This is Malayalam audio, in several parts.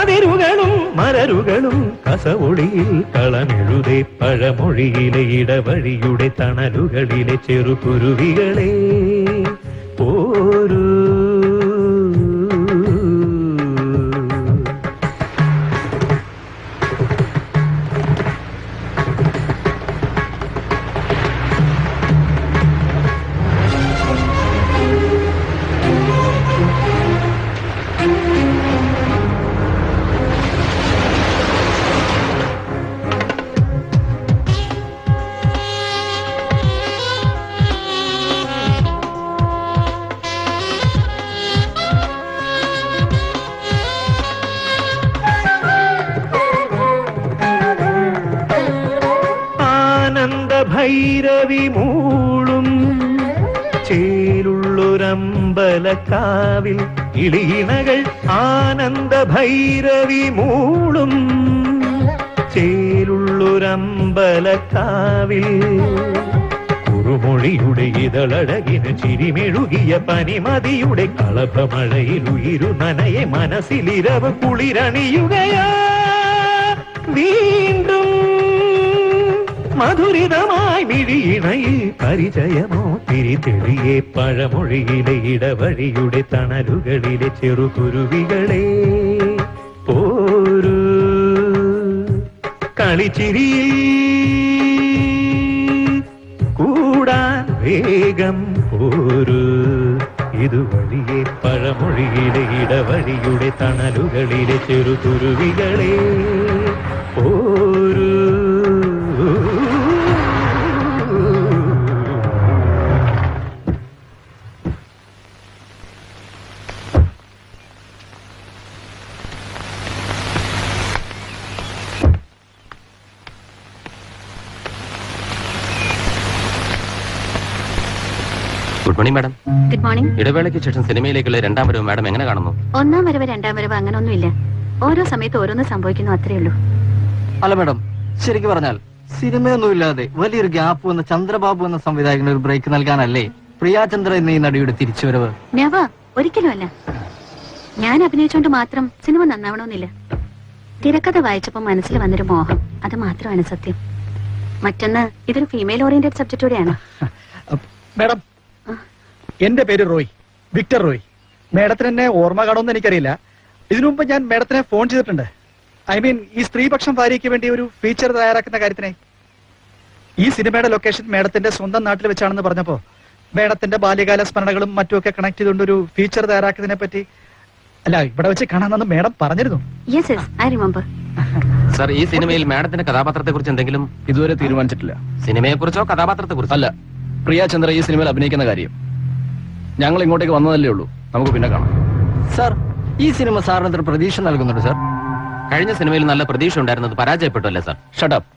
കതിരുകളും മരരുകളും കസവൊളിയിൽ കളമെഴുതേ പഴമൊഴിയിലെ ഇടവഴിയുടെ തണലുകളിലെ ചെറുകുരുവികളെ പോരൂ. ഭൈരവി മൂളും ചേലുള്ളൊരമ്പലക്കാവിൽ ഇളിയിണകൾ ആനന്ദ ഭൈരവി മൂളും ചേലുള്ളൊരമ്പലക്കാവിൽ കുറുമൊഴിയുടെ ഇതളഴകിന് ചിരിമെഴുകിയ പനിമതിയുടെ കളഭമഴയിൽ ഉയിരു നനയെ മനസ്സിലിരവ് കുളിരണിയുകയാ വീണ്ടും മധുരിതമായി മിഴിയിണയിൽ പരിചയമോ തിരിതെളിയെ പഴമൊഴിയിലെ ഇടവഴിയുടെ തണലുകളിലെ ചെറുകുരുവികളെ പോരൂ. കളിച്ചിരിയിൽ കൂടാൻ വേഗം പോരൂ. ഇതുവഴിയെ പഴമൊഴിയിലെ ഇടവഴിയുടെ തണലുകളിലെ ചെറുകുരുവികളെ പോരൂ. Good morning madam. Good morning. ഇടവേളയ്ക്ക് ശേഷം സിനിമയിലേക്കുള്ള രണ്ടാം വരവ് മാഡം എങ്ങനെ കാണുന്നു? ഒന്നാം വരവ് രണ്ടാം വരവ് അങ്ങനൊന്നുമില്ല. ഓരോ സമയത്ത് ഓരോന്ന് സംഭവിക്കുന്നു, അത്രേ ഉള്ളൂ. അല്ല മാഡം, ശരിക്കും പറഞ്ഞാൽ സിനിമയൊന്നുമില്ലാതെ വലിയൊരു ഗ്യാപ്പ് വന്ന ചന്ദ്രബാബു എന്ന സംവിധായകന് ഒരു ബ്രേക്ക് നൽകാനല്ലേ പ്രിയാചന്ദ്ര എന്ന ഈ നടിയുടെ തിരിച്ചുവരവ്? നെവർ, ഒരിക്കലും അല്ല. ഞാൻ അഭിനയിച്ചുകൊണ്ട് മാത്രം സിനിമ നന്നാവണമെന്നില്ല. തിരക്കഥ വായിച്ചപ്പോൾ മനസ്സിൽ വന്നൊരു മോഹം, അത് മാത്രമാണ് സത്യം. മറ്റൊന്ന്, ഇതൊരു ഫീമെയിൽ ഓറിയന്റഡ് സബ്ജക്ട് കൂടെയാണ്. മാഡം, എന്റെ പേര് റോയ്, വിക്ടർ റോയ്. മേഡത്തിന് എന്നെ ഓർമ്മ കാണുമെന്ന് എനിക്കറിയില്ല. ഇതിനു മുമ്പ് ഞാൻ മേഡത്തിനെ ഫോൺ ചെയ്തിട്ടുണ്ട്. ഐ മീൻ, ഈ സ്ത്രീപക്ഷം ഭാര്യയ്ക്ക് വേണ്ടി ഒരു ഫീച്ചർ തയ്യാറാക്കുന്ന കാര്യത്തിനെ. ഈ സിനിമയുടെ ലൊക്കേഷൻ മേഡത്തിന്റെ സ്വന്തം നാട്ടിൽ വെച്ചാണെന്ന് പറഞ്ഞപ്പോ മേഡത്തിന്റെ ബാല്യകാല സ്മരണകളും മറ്റുമൊക്കെ കണക്ട് ചെയ്തുകൊണ്ട് ഒരു ഫീച്ചർ തയ്യാറാക്കുന്നതിനെ പറ്റി അല്ല ഇവിടെ വെച്ച് കാണാമെന്ന് മേഡം പറഞ്ഞിരുന്നു. Yes yes, I remember. Sir, ഈ സിനിമയിൽ മാഡത്തിന്റെ കഥാപാത്രത്തെ കുറിച്ച് എന്തെങ്കിലും ഇതുവരെ തീരുമാനിച്ചിട്ടില്ല. സിനിമയെ കുറിച്ചോ കഥാപാത്രത്തെ കുറിച്ചോ? അല്ല, പ്രിയാചന്ദ്ര ഈ സിനിമയിൽ അഭിനയിക്കുന്ന കാര്യം ഞങ്ങൾ ഇങ്ങോട്ടേക്ക് വന്നതല്ലേ ഉള്ളൂ. നമുക്ക് പിന്നെ കാണാം. സാർ, ഈ സിനിമ സാറിന് എത്ര പ്രതീക്ഷ നൽകുന്നുണ്ട് സാർ? കഴിഞ്ഞ സിനിമയിൽ നല്ല പ്രതീക്ഷ ഉണ്ടായിരുന്നത് പരാജയപ്പെട്ടു അല്ലേ sir? Shut up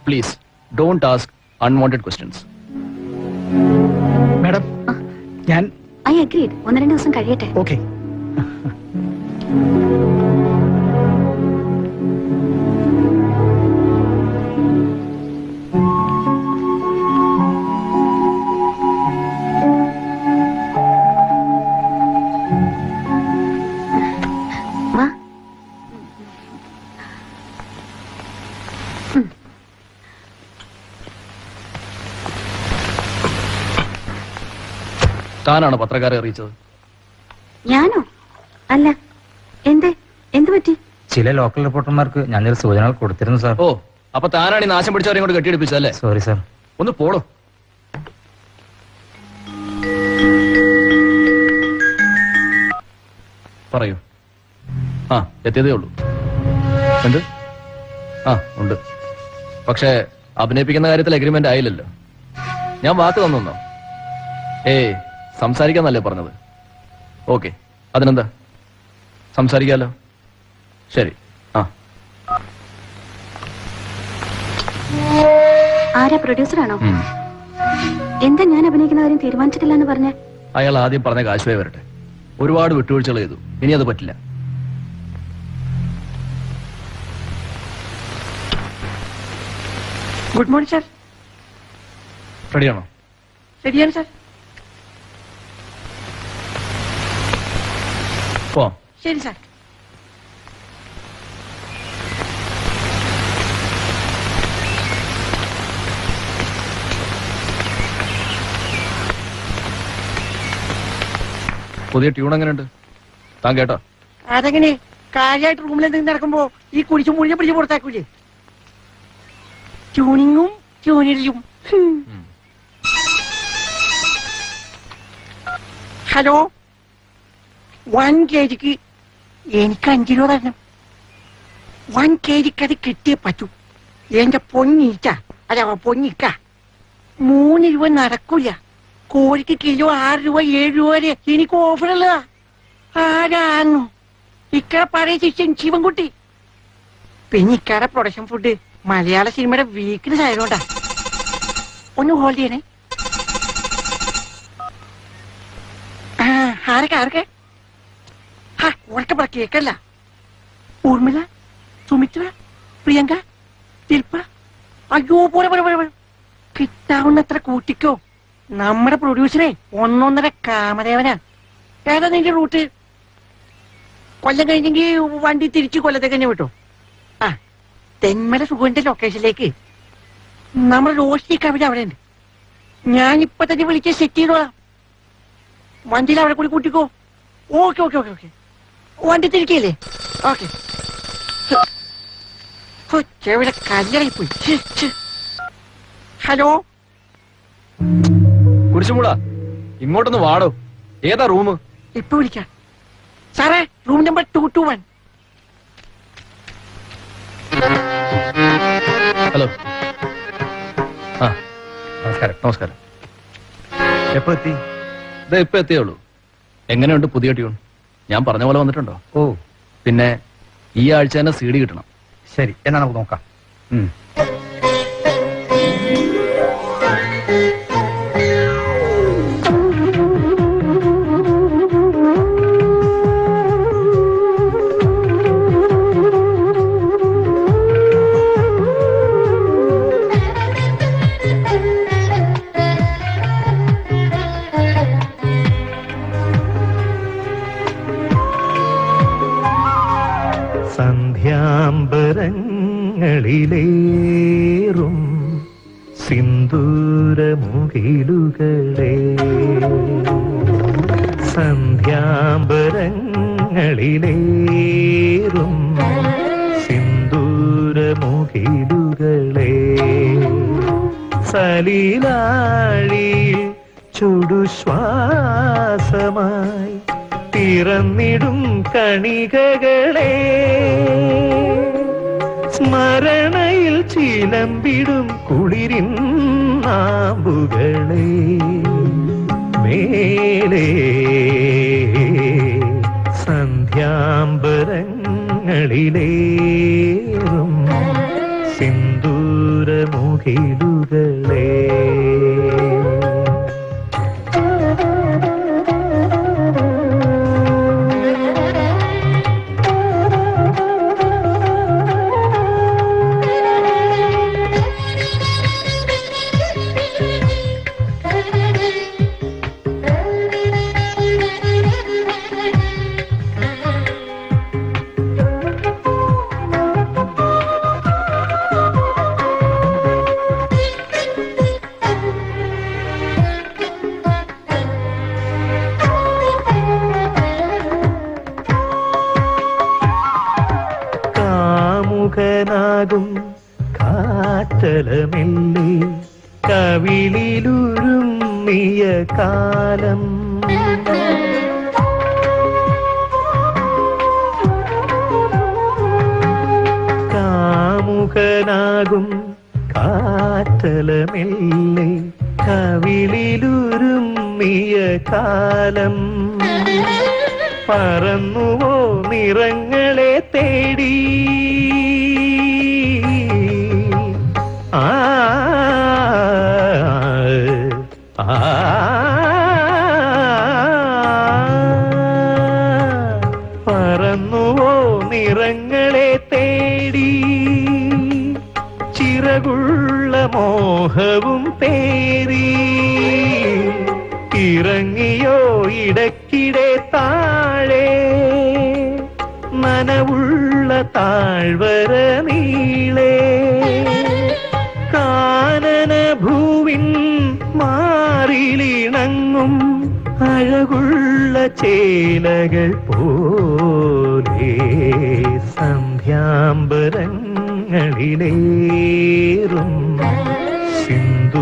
please. Don't ask unwanted questions. Madam, ഞാൻ ഐ അഗ്രീഡ്. 1-2 ദിവസം കഴിയട്ടെ. ഓക്കെ. താനാണ് പത്രക്കാരെ അറിയിച്ചത്? ഞാനോ? അല്ല. എന്ത് പറ്റി? ചില ലോക്കൽ റിപ്പോർട്ടർമാർക്ക് ഞാനൊരു സൂചനകൾ കൊടുത്തിരുന്നു സാർ. ഓ, അപ്പൊ താനാണ് ഈ നാശം പിടിച്ചവരെ കൊണ്ട് കെട്ടിയെടുപ്പിച്ചല്ലേ? Sorry sir. ഒന്ന് പോടോ. പറയൂ. ആ, എത്തിയതേ ഉള്ളൂ. എന്ത്? ആ, ഉണ്ട്. പക്ഷേ അഭിനയിപ്പിക്കുന്ന കാര്യത്തിൽ അഗ്രിമെന്റ് ആയില്ലല്ലോ. ഞാൻ വാക്ക് തന്നോ? ഏയ്, സംസാരിക്കാന്നല്ലേ പറഞ്ഞത്? ഓക്കെ, അതിനെന്താ, സംസാരിക്കാലോ. ശരി. ആ, ആരാ? പ്രൊഡ്യൂസറാണോ? എന്താ ഞാൻ അഭിനയിക്കുന്ന കാര്യം തീരുമാനിച്ചിട്ടില്ല എന്ന് പറഞ്ഞ? അയാൾ ആദ്യം പറഞ്ഞ കാശുവേ വരട്ടെ. ഒരുപാട് വിട്ടുവീഴ്ചകൾ ചെയ്തു, ഇനി അത് പറ്റില്ല. Good morning sir. റെഡിയാണോ? ശരിയാണ് സാർ. പോവാം. ശരി സാർ. പുതിയ ട്യൂൺ എങ്ങനെയുണ്ട് താൻ കേട്ടോ? അതെങ്ങനെ കാര്യമായിട്ട് റൂമിൽ എന്തെങ്കിലും നടക്കുമ്പോ ഈ കുടിച്ചു മുഴിഞ്ഞ പിടിച്ച് പുറത്താക്കൂലേ? ട്യൂണിങ്ങും ട്യൂണിലും. ഹലോ, 1 kg എനിക്ക് 5 രൂപ തരണം. 1 kg അത് കിട്ടിയേ പറ്റൂ. എന്റെ പൊന്നിക്ക, അല്ല പൊന്നിക്ക, 3 രൂപ നടക്കൂല. കോഴിക്ക് കിലോ 6 രൂപ 7 രൂപ വരെ എനിക്ക് ഓഫറുള്ളതാ. ആരാന്നു ഇക്കടെ പഴയ ശിഷ്യൻ ശിവൻകുട്ടി. പിന്നെ ഇക്കടെ പ്രൊഡക്ഷൻ ഫുഡ് മലയാള സിനിമയുടെ വീക്ക്നെസ് ആയതുകൊണ്ടാ. ഒന്ന് ഹോൾഡ് ചെയ്യണേ. ആരൊക്കെ ഉറക്കെ പറ, കേക്കല്ല. ഊർമിള, സുമിത്ര, പ്രിയങ്ക, ശില്പ. അയ്യോ പോലെ പോലെ പോലെ കിട്ടാവുന്നത്ര കൂട്ടിക്കോ. നമ്മുടെ പ്രൊഡ്യൂസറെ 1.5 കാമദേവനാ. ഏതാ നിന്റെ റൂട്ട്? കൊല്ലം കഴിഞ്ഞെങ്കിൽ വണ്ടി തിരിച്ച് കൊല്ലത്തേക്ക് തന്നെ വിട്ടോ. ആ, തെന്മല സുഖന്റെ ലൊക്കേഷനിലേക്ക് നമ്മുടെ റോഷി കവിത അവിടെ ഉണ്ട്. ഞാനിപ്പൊ തന്നെ വിളിച്ച് സെറ്റ് ചെയ്തോളാം. വണ്ടിയിൽ അവിടെ കൂടി കൂട്ടിക്കോ. Okay okay okay okay. വണ്ടി തിരിക്കല്ലേ? ഓക്കെ. ചെവിടെ കല്ലറായിപ്പോയി. ഹലോ, കുരിശുമുള, ഇങ്ങോട്ടൊന്ന് വാടോ. ഏതാ റൂം? ഇപ്പൊ വിളിക്കാം സാറേ. Room number 221. ഹലോ. ആ, നമസ്കാരം. നമസ്കാരം. എപ്പോ എത്തി? ഇതാ ഇപ്പൊ എത്തിയേ ഉള്ളൂ. എങ്ങനെയുണ്ട് പുതിയ ട്യൂൺ? ഞാൻ പറഞ്ഞ പോലെ വന്നിട്ടുണ്ടോ? ഓ പിന്നെ ഈ ആഴ്ച തന്നെ CD കിട്ടണം. ശരി, എന്നാ നമുക്ക് നോക്കാം. സന്ധ്യാംബരങ്ങളിലേറും സിന്ദൂരമുകിലുകളെ, സന്ധ്യാംബരങ്ങളിലേറും സിന്ദൂരമുകിലുകളെ, സലീലാഴിയിൽ ചുടുശ്വാസമായി പിറന്നിടും കണികകളെ, സ്മരണയിൽ ചിലമ്പിടും കുളിരിൻ നാമ്പുകളെ, മേലേ സന്ധ്യാംബരങ്ങളിലേറും സിന്ദൂരമുകിലുകളെ. കാമുകനാകും കാറ്റലമെല്ലേ കവിളിലുരുമ്മിയ കാലം, കാമുകനാകും കാറ്റലമെല്ലേ കവിളിലുരുമ്മിയ കാലം, പറന്നുവോ നിറങ്ങളെ തേടി, ആ പറന്നുവോ നിറങ്ങളെ തേടി, ചിറകുള്ള മോഹവും പേരി, ഇറങ്ങിയോ ഇടയ്ക്കിടെ താഴെ, നനവുള്ള താഴ്വര നീളെ, കാനന ഭൂവിൻ മാറിലിണങ്ങും അഴകുള്ള ചേലകൾ പോലെ സന്ധ്യാംബരങ്ങളിലേറും സിന്ദൂരമുകിലുകളേ.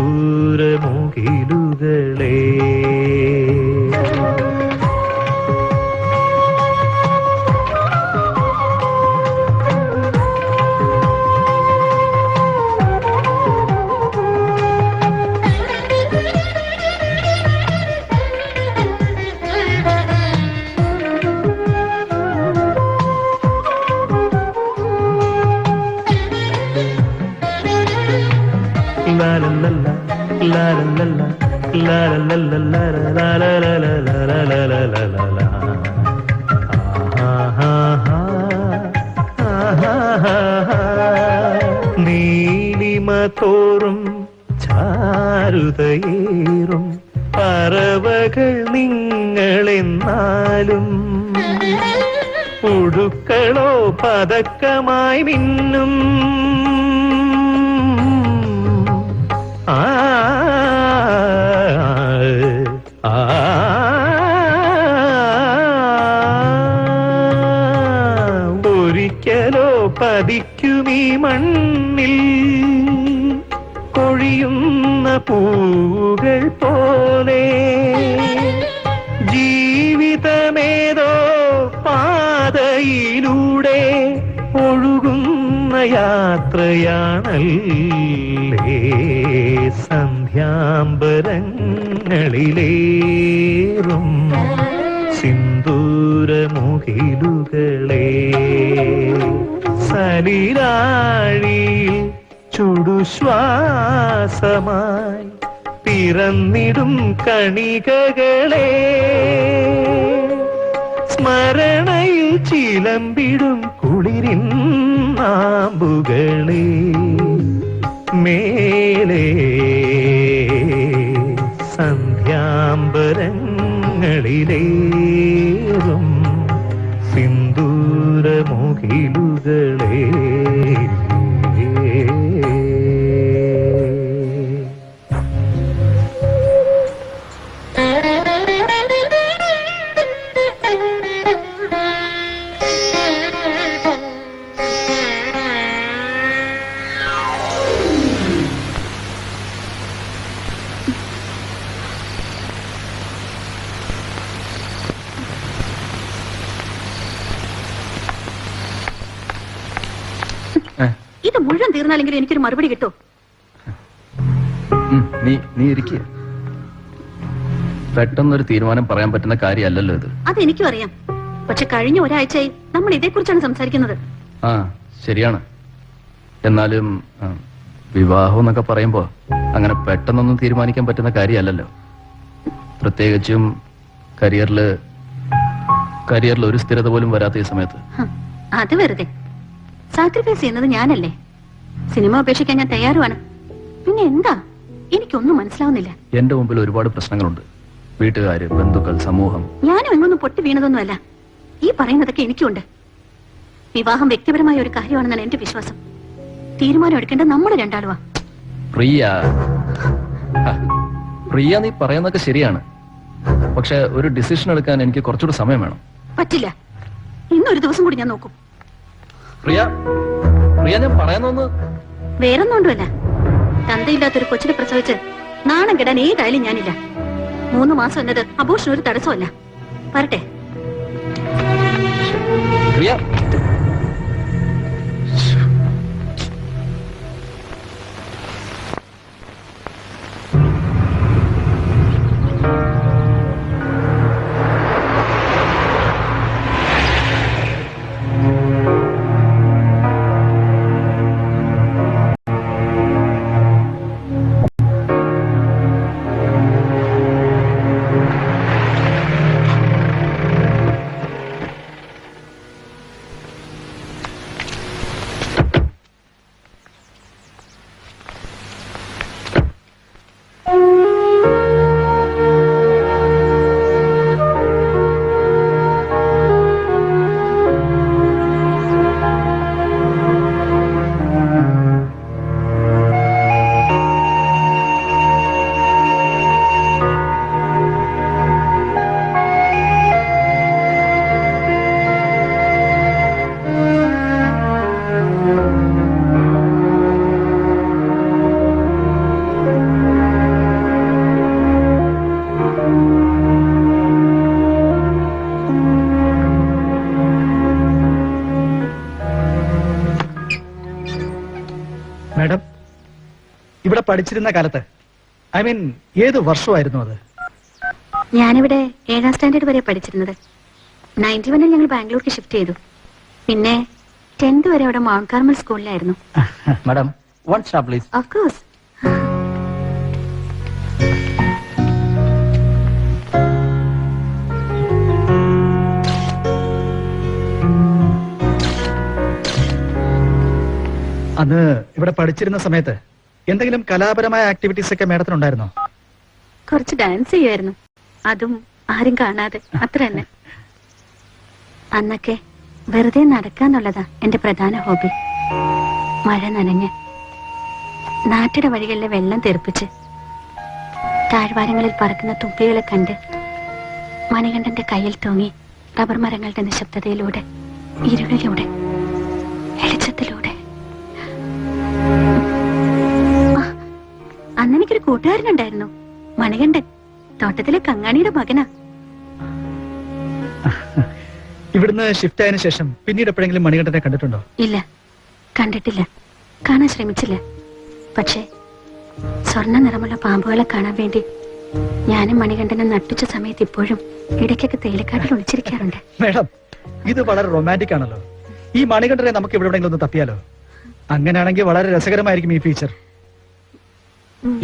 La la la la la la la la la la la la la la la la la la la la. നീലിമ തോറും ചാരുതയേറും പറവകൾ നിങ്ങളെന്നാലും ഉടുക്കളോ പതക്കമായി മിന്നും ഒരിക്കലോ പതിക്കുമീ മണ്ണിൽ കൊഴിയുന്ന പൂകൾ പോലെ ജീവിതമേതോ പാതയിലൂടെ ഒഴുകുന്ന യാത്രയാണല്ലേ സന്ധ്യാംബരങ്ങളിലേറും സിന്ദൂരമുകിലുകളേ. സലിലാഴിയിൽ ചുടുശ്വാസമായി പിറന്നിടും കണികകളെ സ്മരണയിൽ ചിലമ്പിടും കുളിരിൻ നാമ്പുകളെ മേലെ സന്ധ്യാംബരങ്ങളിലേറും സിന്ദൂരമുകിലുകളേ. ഇത് മുഴുവൻ തീർന്നാലെങ്കിലും എനിക്കൊരു മറുപടി കിട്ടുമോ? നീ ഇരിക്കുക. പെട്ടെന്നൊരു തീരുമാനം പറയാൻ പറ്റുന്ന കാര്യമല്ലല്ലോ ഇത്. അതെനിക്കും അറിയാം. പക്ഷെ കഴിഞ്ഞ ഒരാഴ്ചയായി നമ്മൾ ഇതേക്കുറിച്ചാണ് സംസാരിക്കുന്നത്. ആ ശരിയാണ്. എന്നാലും വിവാഹം എന്നൊക്കെ പറയുമ്പോ അങ്ങനെ പെട്ടെന്നൊന്നും തീരുമാനിക്കാൻ പറ്റുന്ന കാര്യമല്ലല്ലോ. പ്രത്യേകിച്ചും കരിയറിൽ ഒരു സ്ഥിരത പോലും വരാത്ത ഈ സമയത്ത്. അത് വെറുതെ സാക്രിഫൈസ് ചെയ്യുന്നത് ഞാനല്ലേ. സിനിമ അപേക്ഷിക്കാൻ ഞാൻ തയ്യാറുമാണ്. പിന്നെ എന്താ എനിക്കൊന്നും മനസ്സിലാവുന്നില്ല. എന്റെ മുമ്പിൽ ഒരുപാട് പ്രശ്നങ്ങളുണ്ട്. വീട്ടുകാര്, ബന്ധുക്കൾ, സമൂഹം. ഞാനും എങ്ങൊന്നും പൊട്ടി വീണതൊന്നുമല്ല. ഈ പറയുന്നതൊക്കെ എനിക്കുണ്ട്. വിവാഹം വ്യക്തിപരമായ ഒരു കാര്യമാണെന്നാണ് എന്റെ വിശ്വാസം. തീരുമാനം എടുക്കേണ്ട നമ്മൾ രണ്ടാളുവാ. പ്രിയ നീ പറയുന്നതൊക്കെ ശരിയാണ്. പക്ഷെ ഒരു ഡിസിഷൻ എടുക്കാൻ എനിക്ക് കുറച്ചുകൂടി സമയം വേണം. പറ്റില്ല. ഇന്നൊരു ദിവസം കൂടി ഞാൻ നോക്കും. പ്രിയ ഞാൻ പറയുന്നൊന്ന് വേറൊന്നുകൊണ്ടുമല്ല. തന്തയില്ലാത്തൊരു കൊച്ചിനെ പ്രസവിച്ച് നാണം കെടാൻ ഏതായാലും ഞാനില്ല. 3 മാസം എന്നത് അബോർഷൻ ഒരു തടസ്സമല്ല. വരട്ടെ. പ്രിയ മാഡം, ഇവിടെ പഠിച്ചിരുന്ന കാലത്ത്, ഐ മീൻ ഏത് വർഷമായിരുന്നു അത്? ഞാനിവിടെ 7ാം സ്റ്റാൻഡേർഡ് വരെ പഠിച്ചിരുന്നത്. 91-ൽ ഞങ്ങൾ ബാംഗ്ലൂർക്ക് ഷിഫ്റ്റ് ചെയ്തു. പിന്നെ 10th വരെ അവിടെ മൗണ്ട് കാർമൽ സ്കൂളിലായിരുന്നു. Madam, one stop please. Of course. അന്ന് ഇവിടെ പഠിച്ചിരുന്ന സമയത്ത് എന്തെങ്കിലും കലാപരമായ ആക്ടിവിറ്റീസ് ഒക്കെ മാഡത്തിനുണ്ടായിരുന്നോ? കുറച്ച് ഡാൻസ് ചെയ്യുമായിരുന്നു. അതും ആരും കാണാതെ, അത്ര തന്നെ. അന്നൊക്കെ വെറുതെ നടക്കാന്നുള്ളതാ എന്റെ പ്രധാന ഹോബി. മഴ നനഞ്ഞ് നാട്ടിട വഴികളിലെ വെള്ളം തെറിപ്പിച്ച് താഴ്വാരങ്ങളിൽ പറക്കുന്ന തുമ്പികളെ കണ്ട് മണികണ്ഠന്റെ കയ്യിൽ തൂങ്ങി റബ്ബർ മരങ്ങളുടെ നിശബ്ദതയിലൂടെ, ഇരുളിലൂടെ, വെളിച്ചത്തിലൂടെ. അന്നെനിക്കൊരു കൂട്ടുകാരനുണ്ടായിരുന്നു, മണികണ്ഠൻ. തോട്ടത്തിലെ കങ്ങാണിയുടെ മകനാ. ഇവിടുന്ന് ഷിഫ്റ്റ് ആയതിനു ശേഷം പിന്നീട് എപ്പോഴെങ്കിലും മണികണ്ഠനെ കണ്ടിട്ടുണ്ടോ? ഇല്ല, കണ്ടിട്ടില്ല. കാണാൻ ശ്രമിച്ചില്ല. പക്ഷേ സ്വർണ്ണ നിറമുള്ള പാമ്പുകളെ കാണാൻ വേണ്ടി ഞാനും മണികണ്ഠനെ നട്ടുച്ച സമയത്ത് ഇപ്പോഴും ഇടയ്ക്കൊക്കെ തേയിലക്കാട്ടിൽ ഒളിച്ചിരിക്കാറുണ്ട്. മേഡം, ഇത് വളരെ റൊമാൻറ്റിക് ആണല്ലോ. ഈ മണികണ്ഠനെ നമുക്ക് ഇവിടെ എവിടെയെങ്കിലും ഒന്ന് തപ്പിയാലോ? അങ്ങനെയാണെങ്കിൽ വളരെ രസകരമായിരിക്കും ഈ ഫീച്ചർ.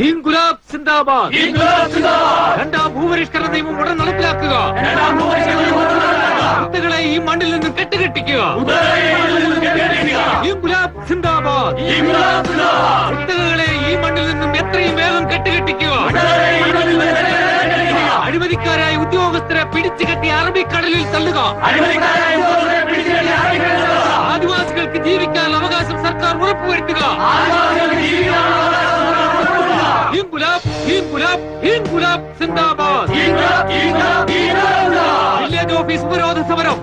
ഇൻകുലാബ് സിന്ദാബാദ്. രണ്ടാം ഭൂപരിഷ്കരണ നിയമം ഉടൻ നടപ്പിലാക്കുക. കുട്ടികളെ ഈ മണ്ണിൽ നിന്നും കെട്ടുകെട്ടിക്കുക. ഇൻകുലാബ് സിന്ദാബാദ്. കുട്ടികളെ ഈ മണ്ണിൽ നിന്നും എത്രയും വേഗം കെട്ടുകെട്ടിക്കുക. അഴിമതിക്കാരായ ഉദ്യോഗസ്ഥരെ പിടിച്ചു കെട്ടി അറബിക്കടലിൽ തള്ളുക. ആദിവാസികൾക്ക് ജീവിക്കാൻ അവകാശം സർക്കാർ ഉറപ്പുവരുത്തുക. ഇൻകുലാബ്, ഇൻകുലാബ്, ഇൻകുലാബ് സിന്ദാബാദ്. വില്ലേജ് ഓഫീസ് ഉപരോധ സമരം.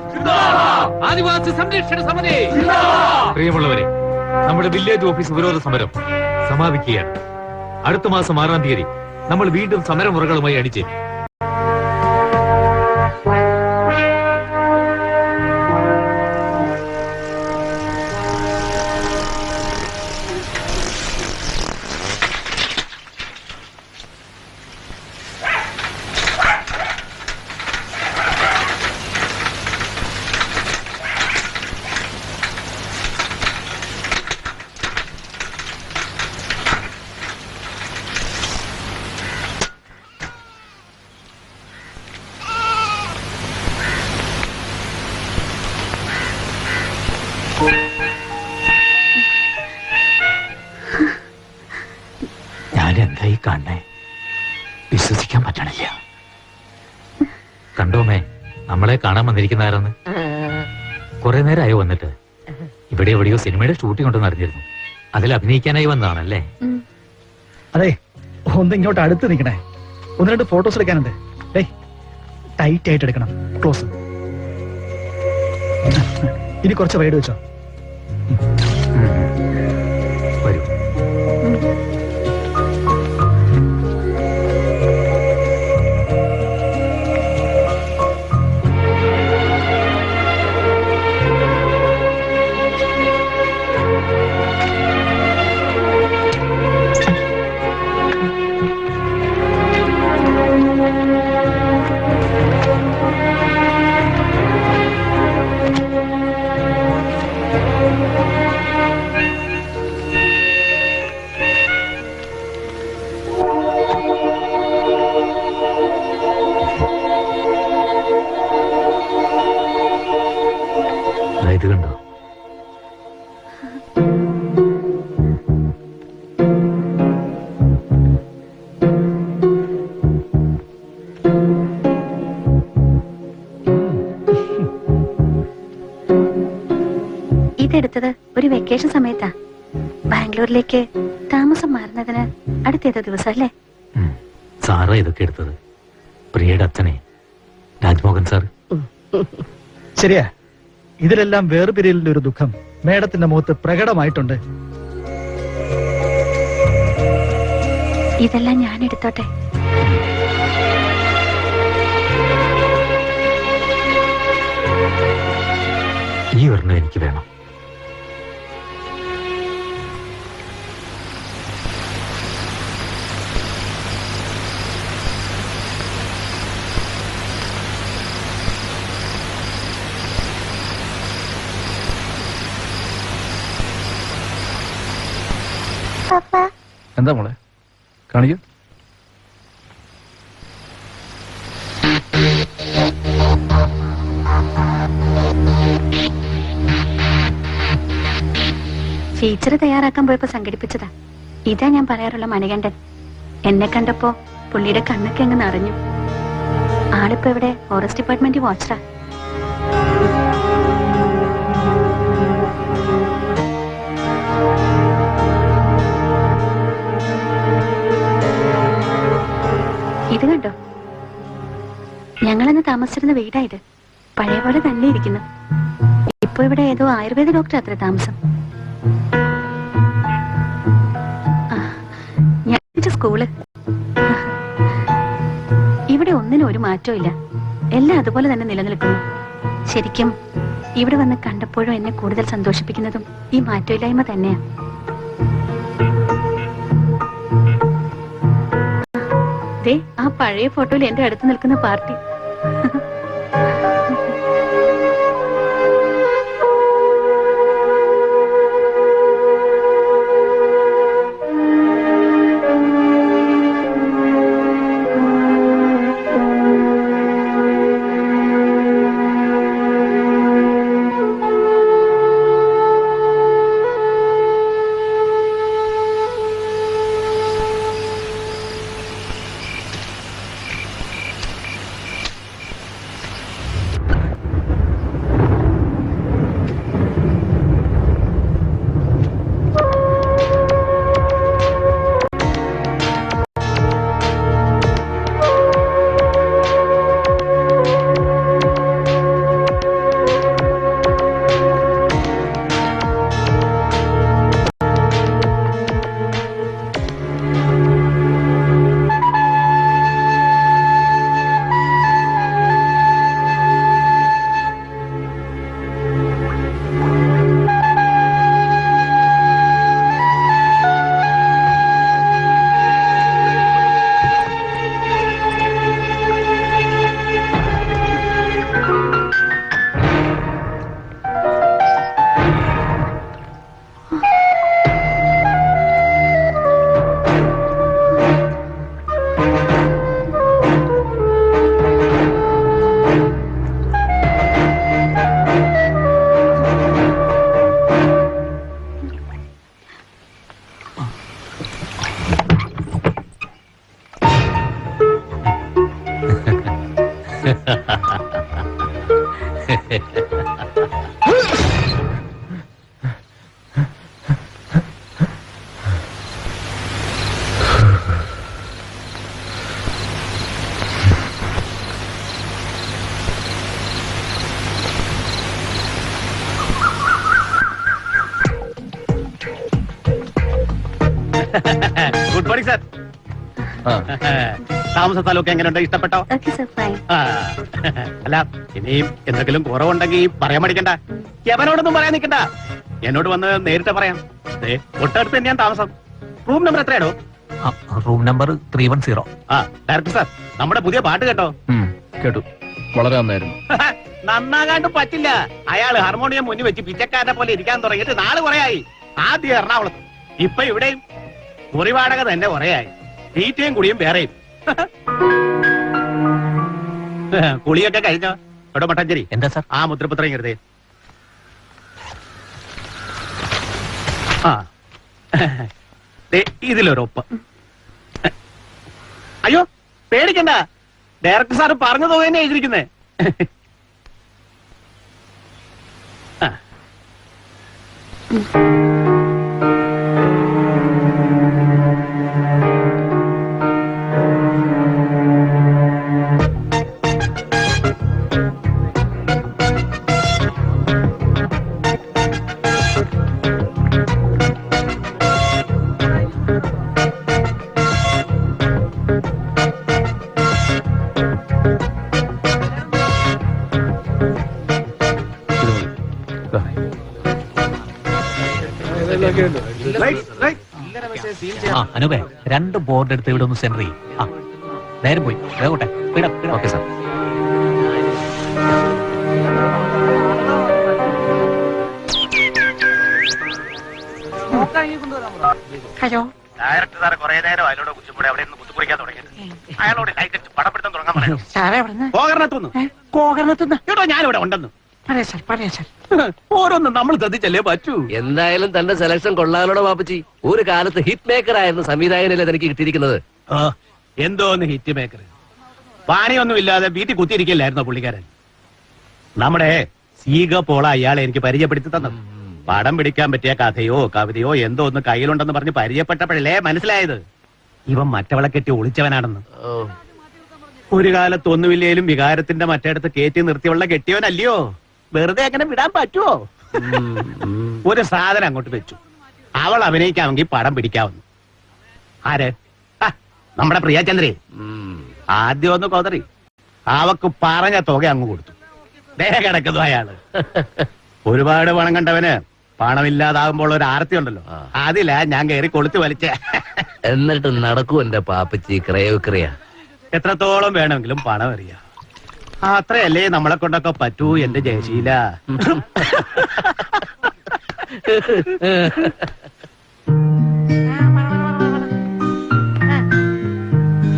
ആദിവാസി സംരക്ഷണ സമിതി. പ്രിയമുള്ളവരെ, നമ്മുടെ വില്ലേജ് ഓഫീസ് ഉപരോധ സമരം സമാപിക്കുകയാണ്. അടുത്ത മാസം 6-ാം തീയതി നമ്മൾ വീണ്ടും സമരമുറകളുമായി അണിചേരും. ഞാനെന്തായി കാണണേ? വിശ്വസിക്കാൻ പറ്റണില്ല. കണ്ടോമേ, നമ്മളെ കാണാൻ വന്നിരിക്കുന്നതാരെന്ന്? കുറെ നേരമായോ വന്നിട്ട്? ഇവിടെ എവിടെയോ സിനിമയുടെ ഷൂട്ടിംഗ് ഉണ്ടെന്ന് അറിഞ്ഞിരുന്നു. അതിൽ അഭിനയിക്കാനായി വന്നതാണല്ലേ? അതെ, ഒന്ന് ഇങ്ങോട്ട് അടുത്ത് നിൽക്കണേ. 1-2 ഫോട്ടോസ് എടുക്കാനുണ്ട്. ടൈറ്റ് ആയിട്ട് എടുക്കണം, ക്ലോസ്. ഇനി കുറച്ച് വൈഡ് വെച്ചോ. വരൂ. ഇത് കണ്ടോ? ഇതെടുത്തത് ഒരു വെക്കേഷൻ സമയത്താ. ബാംഗ്ലൂരിലേക്ക് താമസം മാറുന്നതിന് അടുത്തേതോ ദിവസം അല്ലേ? സാറാ ഇതൊക്കെ എടുത്തത്. പ്രിയയുടെ അച്ഛനെ, രാജ്മോഹൻ സാർ. ശരിയാ, ഇതിലെല്ലാം വേർപിരിയലിന്റെ ഒരു ദുഃഖം മേഡത്തിന്റെ മുഖത്ത് പ്രകടമായിട്ടുണ്ട്. ഇതെല്ലാം ഞാൻ എടുത്തോട്ടെ? ഈ ഒരെണ്ണം എനിക്ക് വേണം. എന്താ മോളെ കാണിക്കൂ. ഫീച്ചർ തയ്യാറാക്കാൻ പോയപ്പോ സംഘടിപ്പിച്ചതാ. ഇതാ ഞാൻ പറയാറുള്ള മണികണ്ഠൻ. എന്നെ കണ്ടപ്പോ പുള്ളിയുടെ കണ്ണൊക്കെ അങ്ങ് നിറഞ്ഞു. ആളിപ്പോ ഇവിടെ ഫോറസ്റ്റ് ഡിപ്പാർട്ട്മെന്റ് വാച്ചറാ. ഇത് കണ്ടോ, ഞങ്ങളന്ന് താമസിച്ചിരുന്ന വീടായത്. പഴയ പോലെ തന്നെ ഇരിക്കുന്നു. ഇപ്പൊ ഇവിടെ ഏതോ ആയുർവേദ ഡോക്ടർ അത്ര താമസം. ഞാൻ സ്കൂള്. ഇവിടെ ഒന്നിനും ഒരു മാറ്റവും ഇല്ല. എല്ലാം അതുപോലെ തന്നെ നിലനിൽക്കുന്നു. ശരിക്കും ഇവിടെ വന്ന് കണ്ടപ്പോഴും എന്നെ കൂടുതൽ സന്തോഷിപ്പിക്കുന്നതും ഈ മാറ്റമില്ലായ്മ തന്നെയാ. ദേ, ആ പഴയ ഫോട്ടോയിൽ എന്റെ അടുത്ത് നിൽക്കുന്ന പാർട്ടി. Good morning sir. താമസ സ്ഥലമൊക്കെ എങ്ങനെയുണ്ട്? ഇഷ്ടപ്പെട്ടോ? അല്ല, ഇനിയും എന്തെങ്കിലും കുറവുണ്ടെങ്കിൽ പറയാൻ മടിക്കണ്ട. എവനോടൊന്നും പറയാൻ നിൽക്കണ്ട. എന്നോട് വന്ന് നേരിട്ട് പറയാം. തൊട്ടടുത്ത് തന്നെയാണ് താമസം. റൂം നമ്പർ എത്രയാണോ? Room number 310. ആ, ഡയറക്ടർ സാർ, നമ്മുടെ പുതിയ പാട്ട് കേട്ടോ? കേട്ടു, വളരെ നന്നായിരുന്നു. നന്നാകാണ്ട് പറ്റില്ല. അയാള് ഹാർമോണിയം മുന്നിൽ വെച്ച് പിച്ചക്കാരനെ പോലെ ഇരിക്കാൻ തുടങ്ങിയിട്ട് നാള് കുറയായി. ആദ്യം എറണാകുളത്ത്, ഇപ്പൊ ഇവിടെയും. കുറി വാടക തന്നെ കുറയായി. തീറ്റയും കുടിയും വേറെയും. കുളിയൊക്കെ കഴിഞ്ഞോ? എവിടെ മട്ടഞ്ചേരി? എന്താ സാർ? ആ മുദ്രപത്രം കരുതേ. ആ, ഇതിലൊരൊപ്പ്. അയ്യോ, പേടിക്കണ്ട. ഡയറക്ടർ സാറ് പറഞ്ഞു തുക തന്നെ എഴുതിയിരിക്കുന്നേ. അനൂപേ, 2 ബോർഡ് എടുത്ത് ഇവിടെ ഒന്ന് സെൻറ്റർ ചെയ്യും. ആ, നേരെ പോയി വേഗോട്ടെ. Okay sir. Hello director sir കുറെ നേരം അയാളോട് കുച്ചിപ്പൂടെ അവിടെ നിന്ന് കുത്തിക്കുറിക്കാൻ തുടങ്ങിയത്. അയാളോട് ലൈറ്റ് അടിച്ച് പടപ്പെടുത്താൻ തുടങ്ങാൻ പറയുന്നു. സാറേ എവിടുന്ന് പോകരണത്തുനിന്ന് കോകർണത്തുന്ന കേട്ടോ, ഞാനിവിടെ ഉണ്ടെന്ന്. പറയാ സാർ ഓരോന്നും നമ്മൾ ശ്രദ്ധിച്ചല്ലേ പറ്റൂ. എന്തായാലും തന്റെ സെലക്ഷൻ കൊള്ളാലോടെ പാപ്പച്ചി. ഒരു കാലത്ത് ഹിറ്റ് മേക്കർ ആയിരുന്ന സംവിധായകനല്ലേ തനിക്ക് കിട്ടിയിരിക്കുന്നത്. എന്തോന്ന് ഹിറ്റ് മേക്കർ, പണിയൊന്നും ഇല്ലാതെ വീട്ടിൽ കുത്തിയിരിക്കില്ലായിരുന്നോ പുള്ളിക്കാരൻ. നമ്മുടെ സീഗ പോള അയാളെ എനിക്ക് പരിചയപ്പെടുത്തി തന്നത്. പടം പിടിക്കാൻ പറ്റിയ കഥയോ കവിതയോ എന്തോ ഒന്ന് കയ്യിലുണ്ടെന്ന് പറഞ്ഞ് പരിചയപ്പെട്ടപ്പോഴല്ലേ മനസ്സിലായത് ഇവൻ മറ്റവളെ കെട്ടി ഒളിച്ചവനാണെന്ന്. ഒരു കാലത്ത് ഒന്നുമില്ലേലും വികാരത്തിന്റെ മറ്റേടത്ത് കയറ്റി നിർത്തിയുള്ള കെട്ടിയവനല്ലയോ. വെറുതെ അങ്ങനെ വിടാൻ പറ്റുമോ? ഒരു സാധനം അങ്ങോട്ട് വെച്ചു, അവൾ അഭിനയിക്കാമെങ്കിൽ പടം പിടിക്കാവുന്നു. ആര്? നമ്മുടെ പ്രിയചന്ദ്രേ. ആദ്യം ഒന്ന് കൊതറി, അവക്ക് പറഞ്ഞ തുക അങ്ങ് കൊടുത്തു. ദേ കിടക്കുന്നു അയാള്. ഒരുപാട് പണം കണ്ടവന് പണമില്ലാതാകുമ്പോൾ ഒരു ആർത്തി ഉണ്ടല്ലോ, അതിലാ ഞാൻ കയറി കൊളുത്തി വലിച്ച. എന്നിട്ട് നടക്കൂ എന്റെ പാപ്പച്ചി ക്രയോക്രിയ. എത്രത്തോളം വേണമെങ്കിലും പണം അറിയാം. അത്രയല്ലേ നമ്മളെ കൊണ്ടൊക്കെ പറ്റൂ എന്റെ ജയശീല.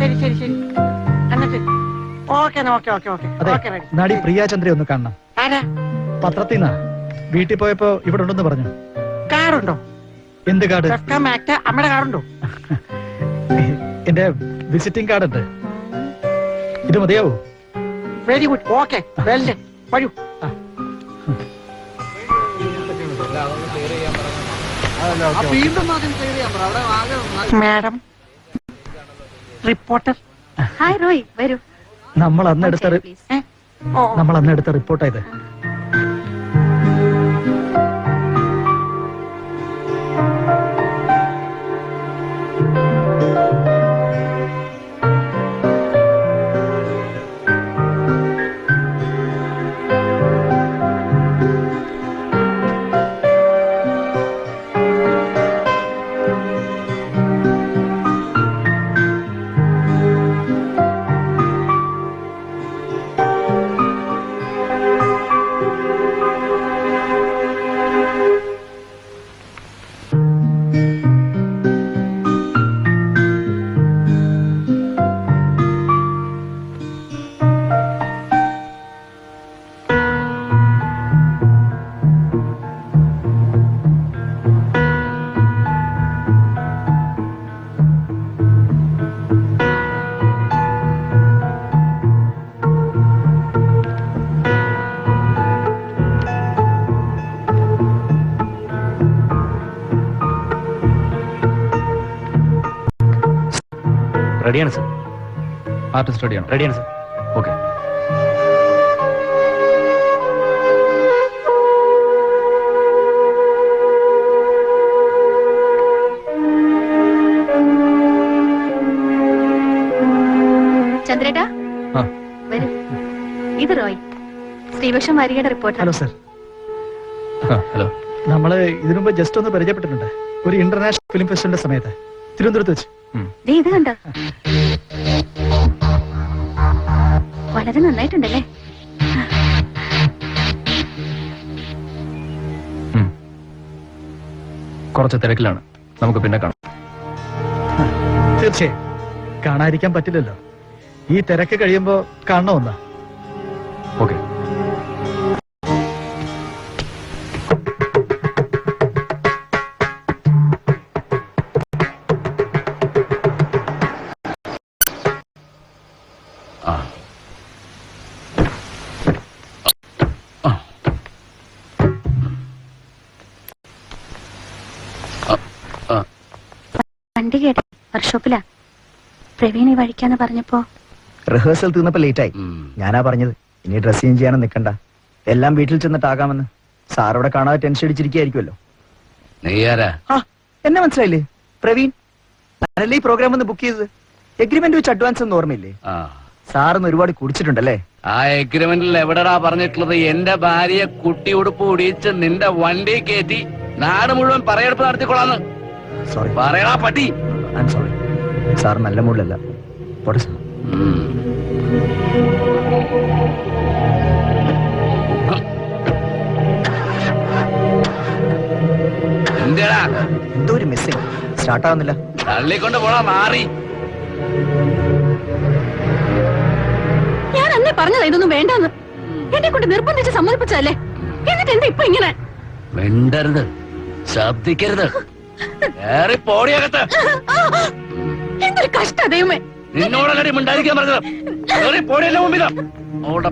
ശരി എന്നിട്ട് അതെ, നടി പ്രിയാചന്ദ്രയെ ഒന്ന് കാണണം. ആരാ? പത്രത്തിൽ നിന്നാ. വീട്ടിൽ പോയപ്പോ ഇവിടെ ഉണ്ടെന്ന് പറഞ്ഞു. കാറുണ്ടോ? എന്ത് കാർഡ്? അമ്മയുടെ കാറുണ്ടോ? എന്റെ വിസിറ്റിംഗ് കാർഡ് ഉണ്ട്. ഇത് മതിയാവോ? Very good. ഓക്കെ, വരൂ. Madam reporter. ഹായ് റോയ്, വരൂ. നമ്മൾ അന്നെടുത്ത റിപ്പോർട്ടായത്. റെഡിയാണ് സർ. ആർട്ടിസ്റ്റ് റെഡിയാണ്? റെഡിയാണ് സർ. ഓക്കെ. ചന്ദ്രേട്ടാ വരൂ. ഇത് റോയ്, ശ്രീപക്ഷം വാരികയുടെ റിപ്പോർട്ടർ. Hello sir. ഹലോ. നമ്മള് ഇതിനു മുമ്പ് ജസ്റ്റ് ഒന്ന് പരിചയപ്പെട്ടിട്ടുണ്ട്, ഒരു ഇന്റർനാഷണൽ ഫിലിം ഫെസ്റ്റിവലിന്റെ സമയത്ത് തിരുവനന്തപുരത്ത് വെച്ച്. ഇത് കണ്ടോ? വളരെ നന്നായിട്ടുണ്ടല്ലേ? കുറച്ച് തിരക്കിലാണ്, നമുക്ക് പിന്നെ കാണാം. തീർച്ചയായും കാണാതിരിക്കാൻ പറ്റില്ലല്ലോ. ഈ തിരക്ക് കഴിയുമ്പോ കാണണമെന്നാ. ഓക്കെ. വണ്ടി കേട്ട വർക്ക്ഷോപ്പിലാ. പ്രവീൺ ഈ വഴിക്കാന്ന് പറഞ്ഞപ്പോ റിഹേഴ്സൽ തീർന്നപ്പോ ലേറ്റ് ആയി. ഞാനാ പറഞ്ഞത് ഇനി ഡ്രസ് ചേഞ്ച് ചെയ്യാനും നിൽക്കണ്ട, എല്ലാം വീട്ടിൽ ചെന്നിട്ടാകാമെന്ന്. സാറോടെ കാണാതെ ടെൻഷൻ അടിച്ചിരിക്കുമല്ലോ. എന്നെ മനസ്സിലായില്ലേ? പ്രവീൺ. ഞാനല്ലേ ഈ പ്രോഗ്രാം ഒന്ന് ബുക്ക് ചെയ്തത്. എഗ്രിമെന്റ് വെച്ച് അഡ്വാൻസ് ഒന്നും ഓർമ്മയില്ലേ? സാറിന് ഒരുപാട് കുടിച്ചിട്ടുണ്ടല്ലേ? ആ എഗ്രിമെന്റിൽ എവിടെടാ പറഞ്ഞിട്ടുള്ളത് എന്റെ ഭാര്യയെ കുട്ടി ഉടുപ്പ് ഉടിയിച്ച് നിന്റെ വണ്ടി കയറ്റി നാട് മുഴുവൻ പറയെടുപ്പ് നടത്തിക്കൊള്ളാന്ന്? സോറി. പറയടാ പട്ടി. I am sorry. സാർ നല്ല മൂഡിലല്ല. പോട്ടെ സാർ. എന്തിനാ എന്തോ ഒരു മിസ്സിംഗ് സ്റ്റാർട്ട് ആവുന്നില്ല. തള്ളിക്കൊണ്ട് പോടാ മാറി. ഞാൻ അന്നേ പറഞ്ഞതാ ഇതൊന്നും വേണ്ടെന്ന്. എന്നെ കൊണ്ട് നിർബന്ധിച്ച് സമ്മതിപ്പിച്ചല്ലേ, എന്നിട്ട് എന്താ ഇപ്പൊ ഇങ്ങനെ? മിണ്ടരുത്, ശബ്ദിക്കരുത്. ഏറി പോടിയകത്ത്. എന്തൊരു കഷ്ട ദൈവമേ. നിന്നോടല്ലേ മിണ്ടായിരിക്കാൻ പറഞ്ഞത്? ഏറി പോടിയല്ലേ മുമ്പില്. അവിടെ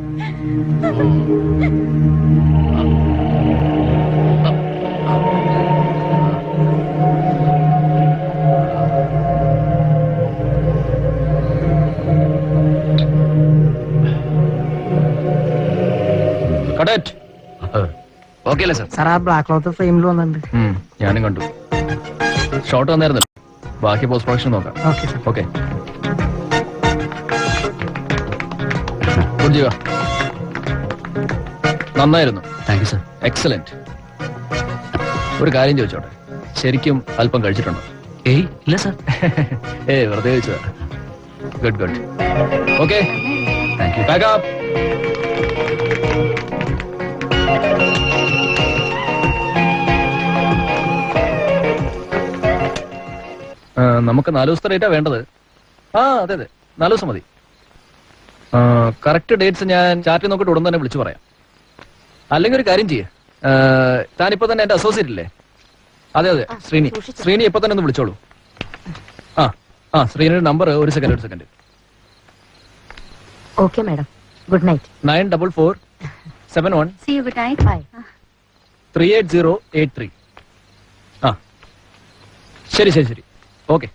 ഓക്കെ അല്ലേ സാർ? സാർ ആ ബ്ലാക്ക് ക്ലോത്ത് ഫ്രെയിമിൽ വന്നിട്ടുണ്ട്. ഞാനും കണ്ടു. ഷോട്ട് വന്നായിരുന്നല്ലോ, ബാക്കി പോസ്റ്റ് പ്രൊഡക്ഷൻ നോക്കാം. Okay sir. ഓക്കെ, ഗുഡ് ജീവ, നന്നായിരുന്നു. Thank you sir. എക്സലന്റ്. ഒരു കാര്യം ചോദിച്ചോട്ടെ, ശരിക്കും അല്പം കഴിച്ചിട്ടുണ്ടോ? ഏയ് ഇല്ല സാർ. വെറുതെ ചോദിച്ചതാ. Good good. Okay, thank you. Back up. നമുക്ക് 4 ദിവസത്തെ ഡേറ്റാ വേണ്ടത്. അതെ അതെ, 4 ദിവസം മതി. കറക്റ്റ് ഡേറ്റ്സ് ഞാൻ ചാറ്റിൽ നോക്കിയിട്ട് ഉടൻ തന്നെ വിളിച്ചു പറയാം. അല്ലെങ്കിൽ ഒരു കാര്യം ചെയ്യേ, താനിപ്പോ തന്നെ എന്റെ അസോസിയേറ്റ് അല്ലേ? അതെ അതെ, ശ്രീനി ഇപ്പൊ തന്നെ ഒന്ന് വിളിച്ചോളൂ. ശ്രീനിയുടെ നമ്പർ ഒരു second. Okay madam, good night. 94471 see you, good night. Bye. 38083. ശരി. ഓക്കെ.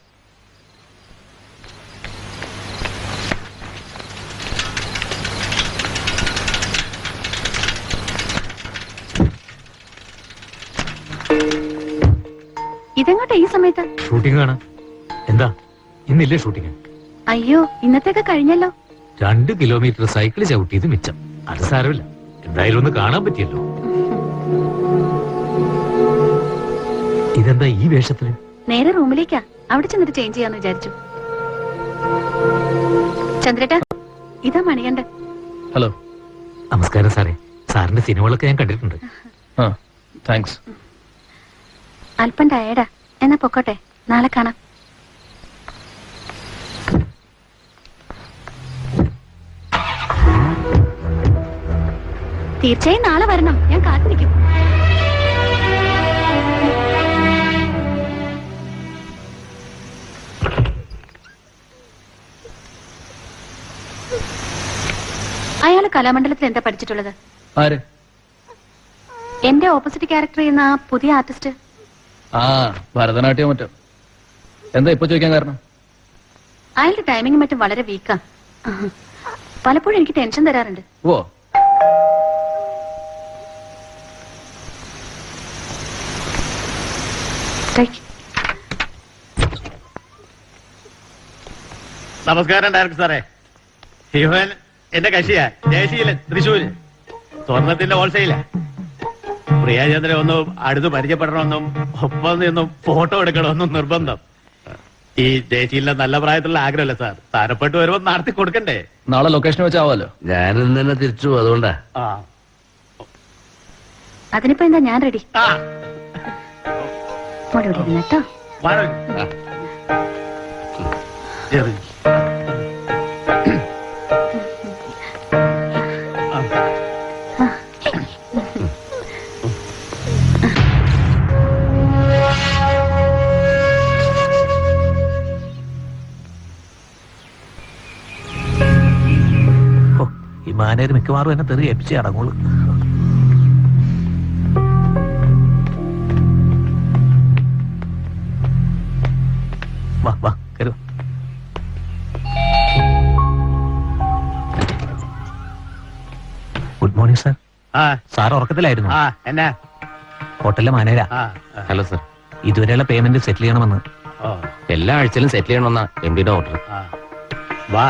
ഇതെങ്ങോട്ടാ ഈ സമയത്ത്? ഷൂട്ടിംഗ് ആണ്. എന്താ ഇന്നില്ലേ ഷൂട്ടിംഗ്? അയ്യോ, ഇന്നത്തേക്ക് കഴിഞ്ഞല്ലോ. 2 കിലോമീറ്റർ സൈക്കിൾ ചവിട്ടിയത് മിച്ചം. അത് സാരമില്ല, എന്തായാലും ഒന്ന് കാണാൻ പറ്റിയല്ലോ. ഇതെന്താ ഈ വേഷത്തില്? നേരെ റൂമിലേക്കാ, അവിടെ ചെന്നിട്ട് ചേഞ്ച് ചെയ്യാന്ന് വിചാരിച്ചു. ചന്ദ്രേട്ടാ, ഇതാ മണികണ്ഠൻ. ഹലോ. നമസ്കാരം സാറേ. സാറിന്റെ സിനിമകളൊക്കെ ഞാൻ കണ്ടിട്ടുണ്ട്. താങ്ക്സ്. അല്പം ടയേർഡാ, എന്നാ പൊക്കോട്ടെ, നാളെ കാണാം. തീർച്ചയായും നാളെ വരണം, ഞാൻ കാത്തിരിക്കും. അയാള് കലാമണ്ഡലത്തിൽ എന്താ പഠിച്ചിട്ടുള്ളത്? ആര്? എന്റെ ഓപ്പോസിറ്റ് ക്യാരക്ടർ ചെയ്യുന്ന ആ പുതിയ ആർട്ടിസ്റ്റ്. ഭരതനാട്യം മറ്റോ. എന്താ ഇപ്പൊ ചോദിക്കാൻ കാരണം? അയാളുടെ ടൈമിംഗ് മറ്റും വളരെ വീക്കാ. പലപ്പോഴും എനിക്ക് ടെൻഷൻ തരാറുണ്ട്. ഓ, നമസ്കാരം ഡയറക്ടർ സാറേ. ഇവൻ എന്റെ കക്ഷിയാ, ദേശീയില് തൃശ്ശൂര് സ്വർണത്തിന്റെ ഹോൾസെയിലാ. പ്രിയാചന്ദ്രൻ ഒന്നും അടുത്ത് പരിചയപ്പെടണമെന്നും ഒപ്പം നിന്നും ഫോട്ടോ എടുക്കണമെന്നും നിർബന്ധം. ഈ ദേശീയിലെ നല്ല പ്രായത്തിലുള്ള ആഗ്രഹമല്ല സാർ, സ്ഥാനപ്പെട്ട് വരുമ്പോ നടത്തി കൊടുക്കണ്ടേ? നാളെ ലൊക്കേഷൻ വെച്ചാവല്ലോ. ഞാനും തന്നെ തിരിച്ചു, അതുകൊണ്ടാ. അതിനിപ്പോ എന്താ, ഞാൻ റെഡി. കേട്ടോ. ഈ മാനേര് മിക്കവാറും എന്നെ തെറി ഏൽപ്പിച്ചേ അടങ്ങുള്ളൂ. വാ കരു. Good morning sir. സാർ ഉറക്കത്തിലായിരുന്നു? എന്നാ ഹോട്ടലിലെ മാനേരാ. Hello sir. ഇതുവരെയുള്ള പേയ്മെന്റ് സെറ്റിൽ ചെയ്യണമെന്ന്. എല്ലാ ആഴ്ചയിലും സെറ്റിൽ ചെയ്യണമെന്നാ എംഡിയുടെ ഓർഡർ. വാ.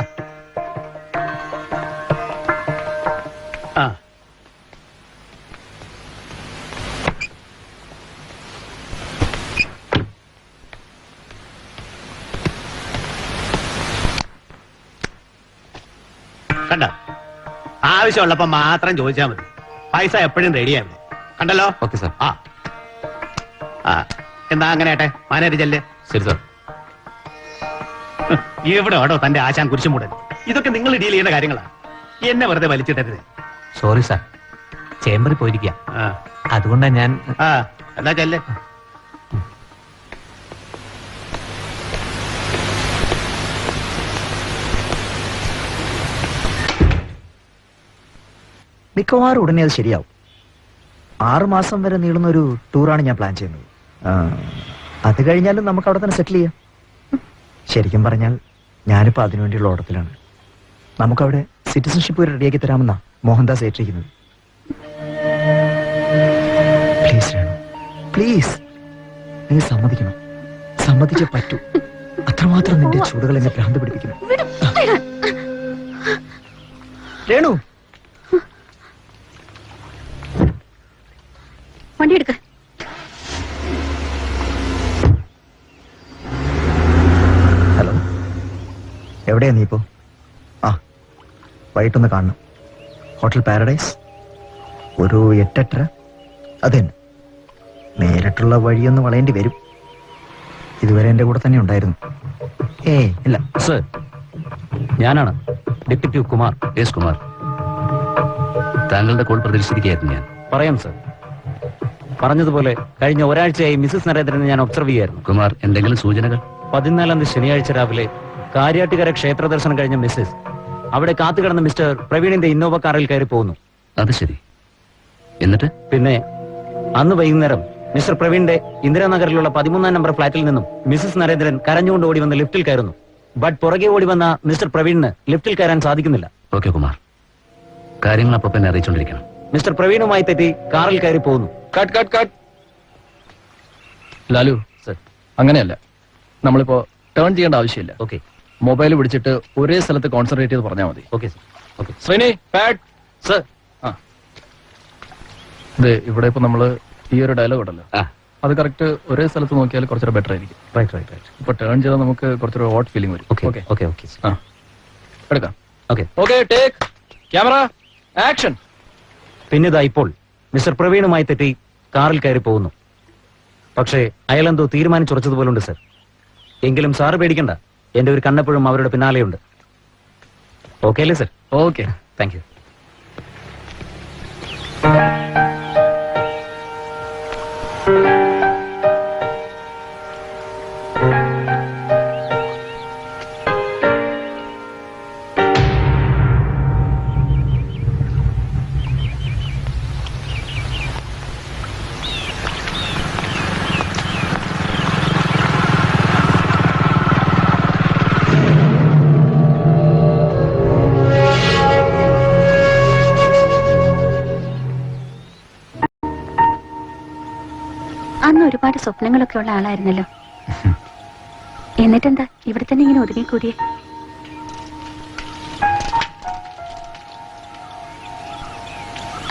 കണ്ട, ആവശ്യമുള്ളപ്പോ മാത്രം ചോദിച്ചാൽ മതി. പൈസ എപ്പോഴും റെഡിയാണ്. കണ്ടല്ലോ? Okay sir. എന്നാ അങ്ങനെ ആട്ടെ, മാനേജർ ചെല്ല്. ശരി സാർ. എവിടെ ആടോ തന്റെ ആശാൻ കുരിശുമൂടൻ? ഇതൊക്കെ നിങ്ങൾ ഡീൽ ചെയ്യുന്ന കാര്യങ്ങളാ, എന്നെ വെറുതെ വലിച്ചിട്ടരുത്. സോറി സാർ, ചേംബറിൽ പോയിരിക്കാം, ആ അതുകൊണ്ടാ ഞാൻ. ആ എന്നാ ചെല്ല്. മിക്കവാറും ഉടനെ അത് ശരിയാവും. 6 മാസം വരെ നീളുന്ന ഒരു ടൂറാണ് ഞാൻ പ്ലാൻ ചെയ്യുന്നത്. അത് കഴിഞ്ഞാലും നമുക്ക് അവിടെ തന്നെ സെറ്റിൽ ചെയ്യാം. ശരിക്കും പറഞ്ഞാൽ ഞാനിപ്പോ അതിനുവേണ്ടിയുള്ള ഓട്ടത്തിലാണ്. നമുക്കവിടെ സിറ്റിസൺഷിപ്പ് റെഡിയാക്കി തരാമെന്നാ മോഹൻദാസ് ഏറ്റിരിക്കുന്നത്. പ്ലീസ് രേണു, പ്ലീസ്, നീ സമ്മതിക്കണം. സമ്മതിച്ചേ പറ്റൂ. അത്രമാത്രം നിന്റെ ചൂടുകൾ എന്നെ ഭ്രാന്ത് പിടിപ്പിക്കുന്നു. രേണു, വണ്ടി എടുക്ക. ഹലോ, എവിടെയാ നീ ഇപ്പോ? ആ, വൈകിട്ടൊന്ന് കാണണം. ഹോട്ടൽ പാരഡൈസ്, ഒരു 8-8:30. അതെന്നെ, നേരിട്ടുള്ള വഴിയൊന്ന് വളയേണ്ടി വരും. ഇതുവരെ എന്റെ കൂടെ തന്നെ ഉണ്ടായിരുന്നു. ഇല്ല. സർ, ഞാനാണ് ഡിറ്റക്റ്റീവ് കുമാർ. യെസ് കുമാർ, താങ്കളുടെ കോൾ പ്രതീക്ഷിച്ചിരിക്കുകയായിരുന്നു ഞാൻ. പറയാം സർ. പറഞ്ഞതുപോലെ കഴിഞ്ഞ ഒരാഴ്ചയായി മിസസ് നരേന്ദ്രനെ ഞാൻ ഒബ്സർവ് ചെയ്യായിരുന്നു. കുമാർ, എന്തെങ്കിലും സൂചനകൾ? 14-ാം തീയതി ശനിയാഴ്ച രാവിലെ കാര്യാട്ടുകര ക്ഷേത്ര ദർശനം കഴിഞ്ഞ മിസ്സസ് അവിടെ കാത്തുകിടന്ന മിസ്റ്റർ പ്രവീണിന്റെ ഇന്നോവ കാറിൽ കയറി പോകുന്നു. അത് ശരി. എന്നിട്ട് പിന്നെ അന്ന് വൈകുന്നേരം മിസ്റ്റർ പ്രവീണിന്റെ ഇന്ദിരാനഗറിലുള്ള 13-ാം നമ്പർ ഫ്ളാറ്റിൽ നിന്നും മിസസ് നരേന്ദ്രൻ കരഞ്ഞുകൊണ്ട് ഓടി വന്ന് ലിഫ്റ്റിൽ കയറുന്നു. ബട്ട് പുറകെ ഓടി വന്ന മിസ്റ്റർ പ്രവീണിന് ലിഫ്റ്റിൽ കയറാൻ സാധിക്കുന്നില്ല. ഓക്കെ കുമാർ, കാര്യങ്ങൾ അപ്പൊ തന്നെ അറിയിച്ചുകൊണ്ടിരിക്കണം. മിസ്റ്റർ പ്രവീണുമായി തെറ്റി കാറിൽ കയറി പോകുന്നു. Cut cut cut. Lalu sir, അങ്ങനെയല്ല. നമ്മളിപ്പോ ടേൺ ചെയ്യേണ്ട ആവശ്യമില്ല. ഓക്കെ, മൊബൈൽ പിടിച്ചിട്ട് ഒരേ സ്ഥലത്ത് കോൺസെൻട്രേറ്റ് ചെയ്ത് പറഞ്ഞാൽ മതി. Okay sir. Okay Sreeni, pad sir. ആ, ഇത് ഇവിടെ ഇപ്പൊ നമ്മള് ഈ ഒരു ഡയലോഗ് ഉണ്ടല്ലോ, അത് കറക്റ്റ് ഒരേ സ്ഥലത്ത് നോക്കിയാൽ കുറച്ചുകൂടെ ബെറ്റർ ആയിരിക്കും. Right right right. ഇപ്പൊ ടേൺ ചെയ്താൽ നമുക്ക് കുറച്ചൊരു ഹോട്ട് ഫീലിംഗ് വരും. Okay okay okay okay. ആ, എടുക്കാം. Okay okay, take camera action. പിന്നിതാ ഇപ്പോൾ മിസ്റ്റർ പ്രവീണുമായി തെറ്റി കാറിൽ കയറി പോകുന്നു. പക്ഷേ അയാളെന്തോ തീരുമാനിച്ചുറച്ചതുപോലുണ്ട് സർ. എങ്കിലും സാറ് പേടിക്കണ്ട, എന്റെ ഒരു കണ്ണെപ്പോഴും അവരുടെ പിന്നാലെയുണ്ട്. ഓക്കെ അല്ലേ സർ? Okay, thank you. അന്ന് ഒരുപാട് സ്വപ്നങ്ങളൊക്കെ ഉള്ള ആളായിരുന്നല്ലോ. എന്നിട്ടെന്താ ഇവിടെ തന്നെ ഇങ്ങനെ ഒതുങ്ങിക്കൂടിയേ?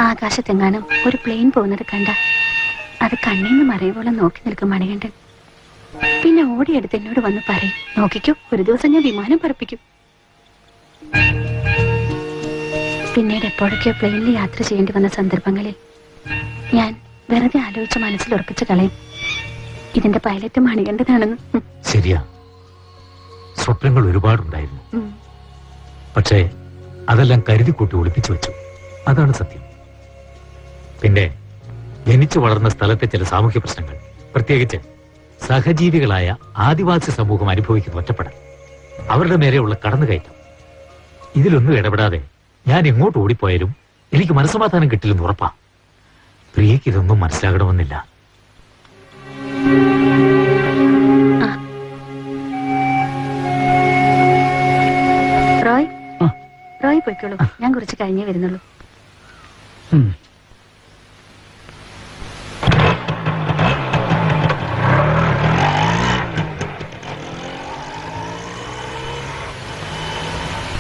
ആകാശത്തെങ്ങാനും ഒരു പ്ലെയിൻ പോകുന്നത് കണ്ട അത് കണ്ണീന്ന് മറയുവോളം നോക്കി നിൽക്കും മണികണ്ഠൻ. പിന്നെ ഓടിയെടുത്ത് എന്നോട് വന്ന് പറയും, നോക്കിക്കോ, ഒരു ദിവസം ഞാൻ വിമാനം പറപ്പിക്കും. പിന്നീട് എപ്പോഴൊക്കെയോ പ്ലെയിനിൽ യാത്ര ചെയ്യേണ്ടി വന്ന സന്ദർഭങ്ങളിൽ ഞാൻ വെറുതെ ആലോചിച്ച് മനസ്സിൽ ഉറപ്പിച്ച് കളയും, ഇതിന്റെ പൈലറ്റ് മണികണ്ഠനാണെന്ന്. ശരിയാ, സ്വപ്നങ്ങൾ ഒരുപാടുണ്ടായിരുന്നു. പക്ഷേ അതെല്ലാം കരുതി കൂട്ടി ഒളിപ്പിച്ചു വെച്ചു. അതാണ് സത്യം. പിന്നെ ജനിച്ചു വളർന്ന സ്ഥലത്തെ ചില സാമൂഹ്യ പ്രശ്നങ്ങൾ, പ്രത്യേകിച്ച് സഹജീവികളായ ആദിവാസി സമൂഹം അനുഭവിക്കുന്ന ഒറ്റപ്പെടൽ, അവരുടെ മേലെയുള്ള കടന്നുകയറ്റം, ഇതിലൊന്നും ഇടപെടാതെ ഞാൻ എങ്ങോട്ട് ഓടിപ്പോയാലും എനിക്ക് മനസ്സമാധാനം കിട്ടില്ലെന്ന് ഉറപ്പാ. പ്രിയക്ക് ഇതൊന്നും മനസ്സിലാകണമെന്നില്ല. റോയ് പോയിക്കോളൂ, ഞാൻ കുറച്ച് കഴിഞ്ഞേ വരുന്നുള്ളൂ.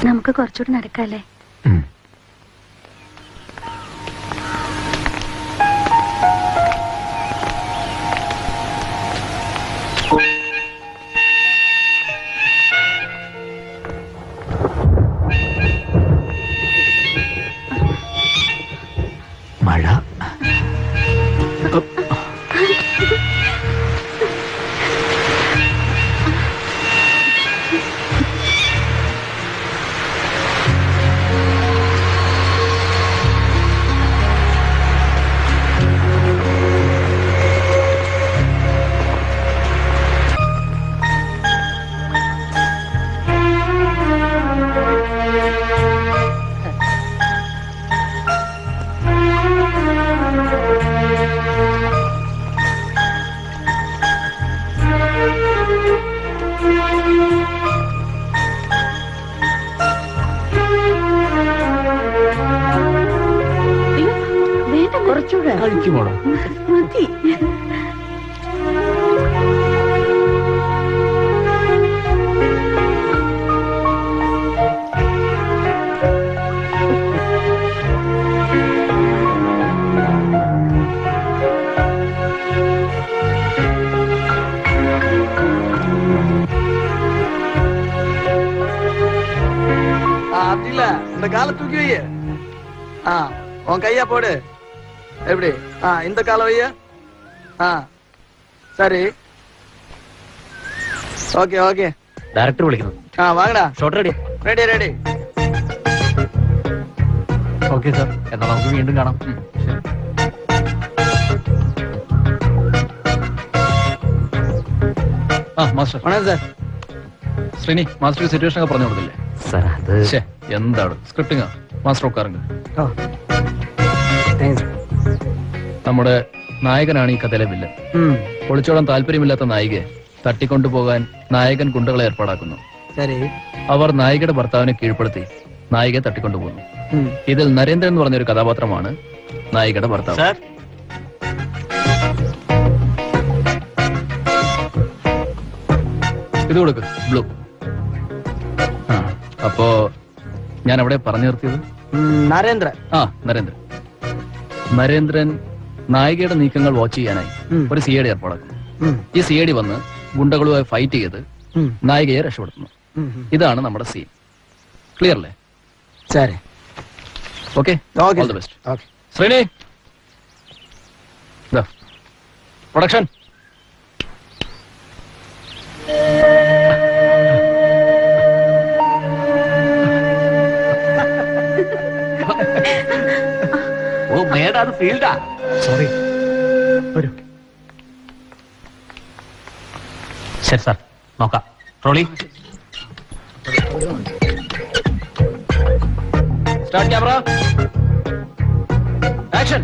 നമുക്ക് കുറച്ചുകൂടി നടക്കാല്ലേ? മഴ കുടിക്കുമോളോ? മതി. அப்படில இந்த காலை தூக்கி வை. உன் கையா போடு. எப்படி? இந்த காலை வைய. சரி, ഓക്കെ ഓക്കെ. ഡയറക്ടർ വിളിക്കുന്നു. വാങ്ങടാ. Shot ready. Ready ready. Okay sir, എന്നാൽ നമുക്ക് വീണ്ടും കാണാം. മാസ്റ്റർ. വണക്കം സാർ. ശ്രീനി, മാസ്റ്റർക്ക് സിറ്റുവേഷൻ ഒക്കെ പറഞ്ഞു കൊടുത്തില്ലേ? സാർ അത് എന്താണ് സ്ക്രിപ്റ്റിംഗ്? മാസ്റ്റർ ഉക്കാറുണ്ട്. ഓ താങ്ക്സ്. നമ്മുടെ നായകനാണ് ഈ കഥയിലെ വില്ലൻ. ഒളിച്ചോടാൻ താല്പര്യമില്ലാത്ത നായികയെ തട്ടിക്കൊണ്ടുപോകാൻ നായകൻ ഗുണ്ടകളെ ഏർപ്പാടാക്കുന്നു. ശരി. അവർ നായികയുടെ ഭർത്താവിനെ കീഴ്പ്പെടുത്തി നായികയെ തട്ടിക്കൊണ്ടുപോകുന്നു. ഇതിൽ നരേന്ദ്രൻ എന്ന് പറഞ്ഞൊരു കഥാപാത്രമാണ് നായികയുടെ ഭർത്താവ്. ഇത് കൊടുക്ക്, ബ്ലൂ. അപ്പോ ഞാൻ അവിടെ പറഞ്ഞു നിർത്തിയത് നരേന്ദ്രൻ. നരേന്ദ്രൻ. നരേന്ദ്രൻ നായികയുടെ നീക്കങ്ങൾ വാച്ച് ചെയ്യാനായി ഒരു CID ഏർപ്പാടാക്കുന്നു. ഈ CID വന്ന് ഗുണ്ടകളുമായി ഫൈറ്റ് ചെയ്ത് നായികയെ രക്ഷപ്പെടുത്തുന്നു. ഇതാണ് നമ്മുടെ സീൻ. ക്ലിയർ അല്ലേ? ശരി. Okay, all the best. Sreeni, production. ഓ മേഡം, അത് ഫീൽഡാ. സോറി. വരൂ. ശരി സാർ, നോക്കാം. റോളിംഗ്. Start camera, action.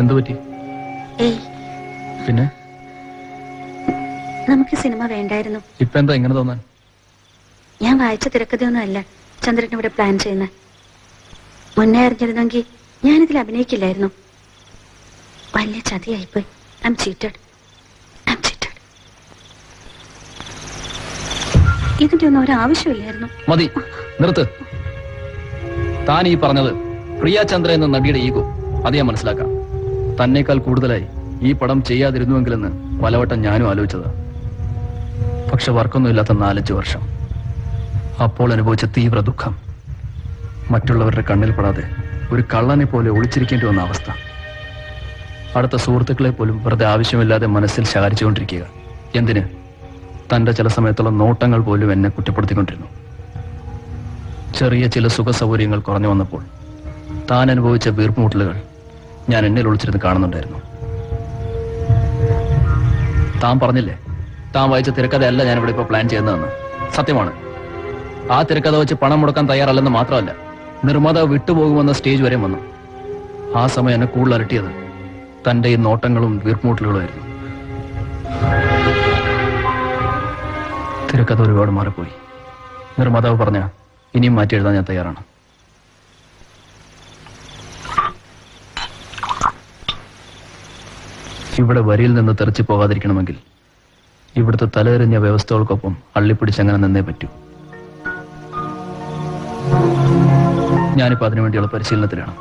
എന്തു പറ്റി? പിന്നെ നമുക്ക് സിനിമ വേണ്ടായിരുന്നു. ഇപ്പൊ എന്താ ഇങ്ങനെ തോന്നാൻ? ഞാൻ വായിച്ച തിരക്കഥയൊന്നും അല്ല ചന്ദ്രൻ ഇവിടെ പ്ലാൻ ചെയ്യുന്നത്. മുന്നേ അറിഞ്ഞിരുന്നെങ്കിൽ ഞാനിതിൽ അഭിനയിക്കില്ലായിരുന്നു. വലിയ ചതിയായിപ്പോയി. I M cheated. ഇതിന്റെ ഒന്നും ഒരാവശ്യമില്ലായിരുന്നു. മതി, നിർത്ത്. താൻ ഈ പറഞ്ഞത് പ്രിയ ചന്ദ്ര എന്ന നടിയുടെ ഈഗോ, അത് ഞാൻ മനസ്സിലാക്കാം. തന്നേക്കാൾ കൂടുതലായി ഈ പടം ചെയ്യാതിരുന്നുവെങ്കിലെന്ന് പലവട്ടം ഞാനും ആലോചിച്ചതാ. പക്ഷെ വർക്കൊന്നുമില്ലാത്ത 4-5 വർഷം, അപ്പോൾ അനുഭവിച്ച തീവ്ര ദുഃഖം, മറ്റുള്ളവരുടെ കണ്ണിൽ പെടാതെ ഒരു കള്ളനെ പോലെ ഒളിച്ചിരിക്കേണ്ടി വന്ന അവസ്ഥ, അടുത്ത സുഹൃത്തുക്കളെ പോലും വെറുതെ ആവശ്യമില്ലാതെ മനസ്സിൽ ശകാരിച്ചുകൊണ്ടിരിക്കുക. എന്തിന്? തന്റെ ചില സമയത്തുള്ള നോട്ടങ്ങൾ പോലും എന്നെ കുറ്റപ്പെടുത്തിക്കൊണ്ടിരുന്നു. ചെറിയ ചില സുഖ സൗകര്യങ്ങൾ കുറഞ്ഞു വന്നപ്പോൾ താൻ അനുഭവിച്ച വീർപ്പുമുട്ടലുകൾ ഞാൻ എന്നിൽ ഒളിച്ചിരുന്ന് കാണുന്നുണ്ടായിരുന്നു. താൻ പറഞ്ഞില്ലേ, താൻ വായിച്ച തിരക്കഥയല്ല ഞാനിവിടെ ഇപ്പോൾ പ്ലാൻ ചെയ്യുന്നതെന്ന്. സത്യമാണ്. ആ തിരക്കഥ വെച്ച് പണം മുടക്കാൻ തയ്യാറല്ലെന്ന് മാത്രമല്ല, നിർമ്മാതാവ് വിട്ടുപോകുമെന്ന സ്റ്റേജ് വരെ വന്നു. ആ സമയം എന്നെ കൂടുതൽ അലട്ടിയത് തന്റെ ഈ നോട്ടങ്ങളും വീർപ്പുമുട്ടലുകളുമായിരുന്നു. തിരക്കഥ ഒരുപാട് മാറിപ്പോയി. നിർമ്മാതാവ് പറഞ്ഞ ഇനിയും മാറ്റി എഴുതാൻ ഞാൻ തയ്യാറാണ്. ഇവിടെ വരിയിൽ നിന്ന് തെറിച്ചു പോകാതിരിക്കണമെങ്കിൽ ഇവിടുത്തെ തലതെറിഞ്ഞ വ്യവസ്ഥകൾക്കൊപ്പം അള്ളിപ്പിടിച്ചങ്ങനെ നിന്നേ പറ്റൂ. ഞാനിപ്പോ അതിനുവേണ്ടിയുള്ള പരിശീലനത്തിലാണ്.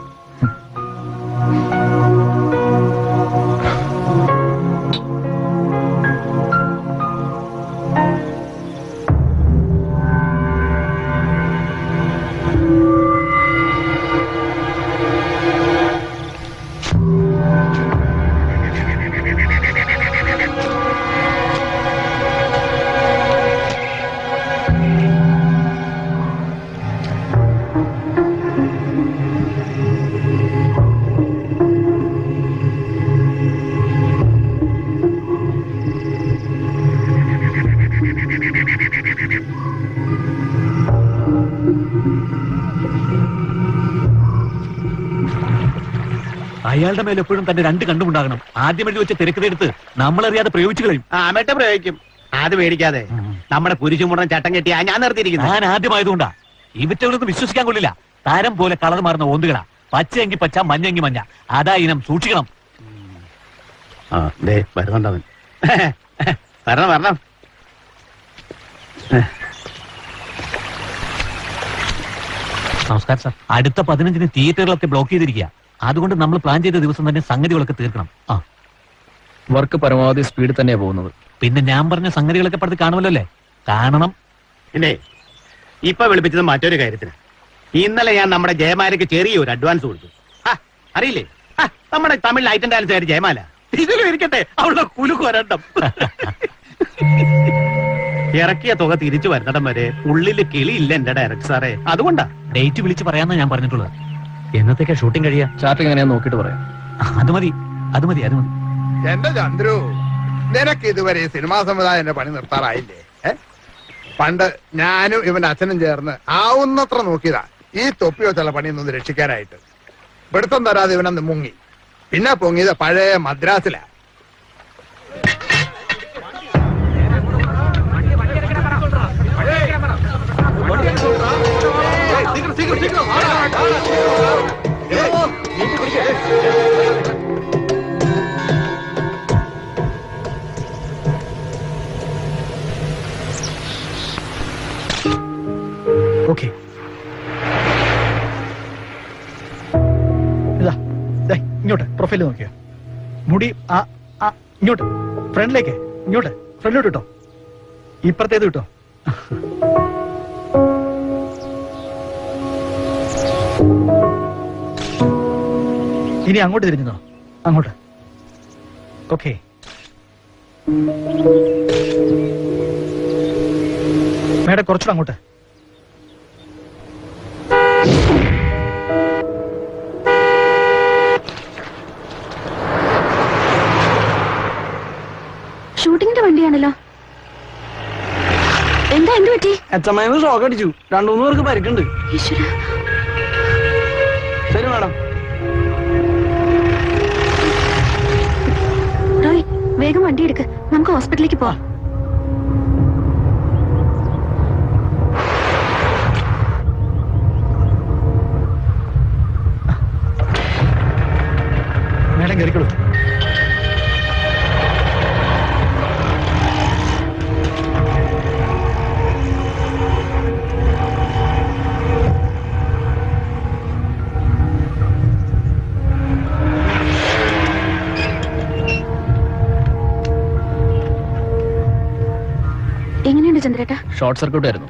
അയാളുടെ മേലെ എപ്പോഴും തന്റെ രണ്ട് കണ്ടുമുണ്ടാകണം. ആദ്യം എഴുതി വെച്ച തിരക്കഥയെടുത്ത് നമ്മളറിയാതെ പ്രയോഗിച്ചു കളയും. ആമേട്ട പ്രയോഗിക്കും. അത് പേടിക്കാതെ നമ്മുടെ കുരിശുമുടൻ ചട്ടം കെട്ടിയാ ഞാൻ നിർത്തിയിരിക്കുന്നു. ഞാൻ ആദ്യമായതുകൊണ്ടാ. ഇവറ്റകളൊന്നും വിശ്വസിക്കാൻ കൊള്ളില്ല. താരം പോലെ കളർ മാറുന്ന ഓന്തുകളാ. പച്ചയെങ്കി പച്ച, മഞ്ഞെങ്കി മഞ്ഞ. അതാ ഇനം, സൂക്ഷിക്കണം. വരുന്നുണ്ടവൻ. വരണം വരണം. നമസ്കാരം സാർ. അടുത്ത 15-ന് തിയേറ്ററുകളൊക്കെ ബ്ലോക്ക് ചെയ്തിരിക്കുക. അതുകൊണ്ട് നമ്മൾ പ്ലാൻ ചെയ്ത ദിവസം തന്നെ സംഗതികളൊക്കെ തീർക്കണം. വർക്ക് പരമാവധി സ്പീഡിൽ തന്നെയാ പോകുന്നത്. പിന്നെ ഞാൻ പറഞ്ഞ സംഗതികളൊക്കെ പടുത്ത് കാണുമല്ലോ അല്ലേ? കാണണം. പിന്നെ ഇപ്പൊ വിളിപ്പിച്ചത് മറ്റൊരു കാര്യത്തിന്. ഇന്നലെ ഞാൻ നമ്മുടെ ജയമാലയ്ക്ക് ചെറിയൊരു അഡ്വാൻസ് കൊടുത്തു. അറിയില്ലേ, നമ്മുടെ തമിഴ് ഐറ്റം ഡാൻസ് ജയമാല. ഇതിലും ഇരിക്കട്ടെ അവളുടെ കുലുക്കൊരണ്ടം. ഇറക്കിയ തുക തിരിച്ചു വരുന്നിടം വരെ ഉള്ളില് കിളിയില്ല എന്റെ ഡയറക്ടർ സാറേ. അതുകൊണ്ടാ ഡേറ്റ് വിളിച്ച് പറയാന്നാ ഞാൻ പറഞ്ഞിട്ടുള്ളത്. എന്നത്തേക്കാ ഷൂട്ടിംഗ് കഴിയാ? ചാർട്ടിങ് എങ്ങനെയാ നോക്കിയിട്ട് പറയാം. അത് മതി, അത് മതി, അത് മതി. എന്റെ ചന്ദ്രു, നിനക്ക് ഇതുവരെ സിനിമാ സമുദായന്റെ പണി നിർത്താറായില്ലേ? പണ്ട് ഞാനും ഇവന്റെ അച്ഛനും ചേർന്ന് ആവുന്നത്ര നോക്കിയതാ ഈ തൊപ്പി വെച്ചുള്ള പണിയൊന്നും രക്ഷിക്കാനായിട്ട്. പിടുത്തം തരാതെ ഇവനന്ന് മുങ്ങി. പിന്നെ പൊങ്ങിയത് പഴയ മദ്രാസിലാ. ഓക്കെ, ഇതാ ഇങ്ങോട്ട് പ്രൊഫൈല് നോക്കിയോ. മുടി ഇങ്ങോട്ട് ഫ്രണ്ടിലേക്ക്, ഇങ്ങോട്ട് ഫ്രണ്ടിലോട്ട് കിട്ടോ, ഇപ്പുറത്തേത് കിട്ടോ. ഇനി അങ്ങോട്ട് തിരിഞ്ഞോ, അങ്ങോട്ട്. ഓക്കെ, മേഡം കുറച്ചുകൂടെ അങ്ങോട്ട്. ഷൂട്ടിങ്ങിന്റെ വണ്ടിയാണല്ലോ. എന്താ എന്ത് പറ്റി? അച്ഛമ്മ ഷോക്ക് അടിച്ചു. 2-3 പേർക്ക് പരിക്കുണ്ട്. ഈശ്വരാ. ശരി മാഡം. റോയ്, വേഗം വണ്ടി എടുക്ക്, നമുക്ക് ഹോസ്പിറ്റലിലേക്ക് പോവാം. മേഡം കയറിക്കോളൂ. എങ്ങനെയുണ്ട് ചന്ദ്രേട്ടാ? ഷോർട്ട് സർക്യൂട്ട് ആയിരുന്നു.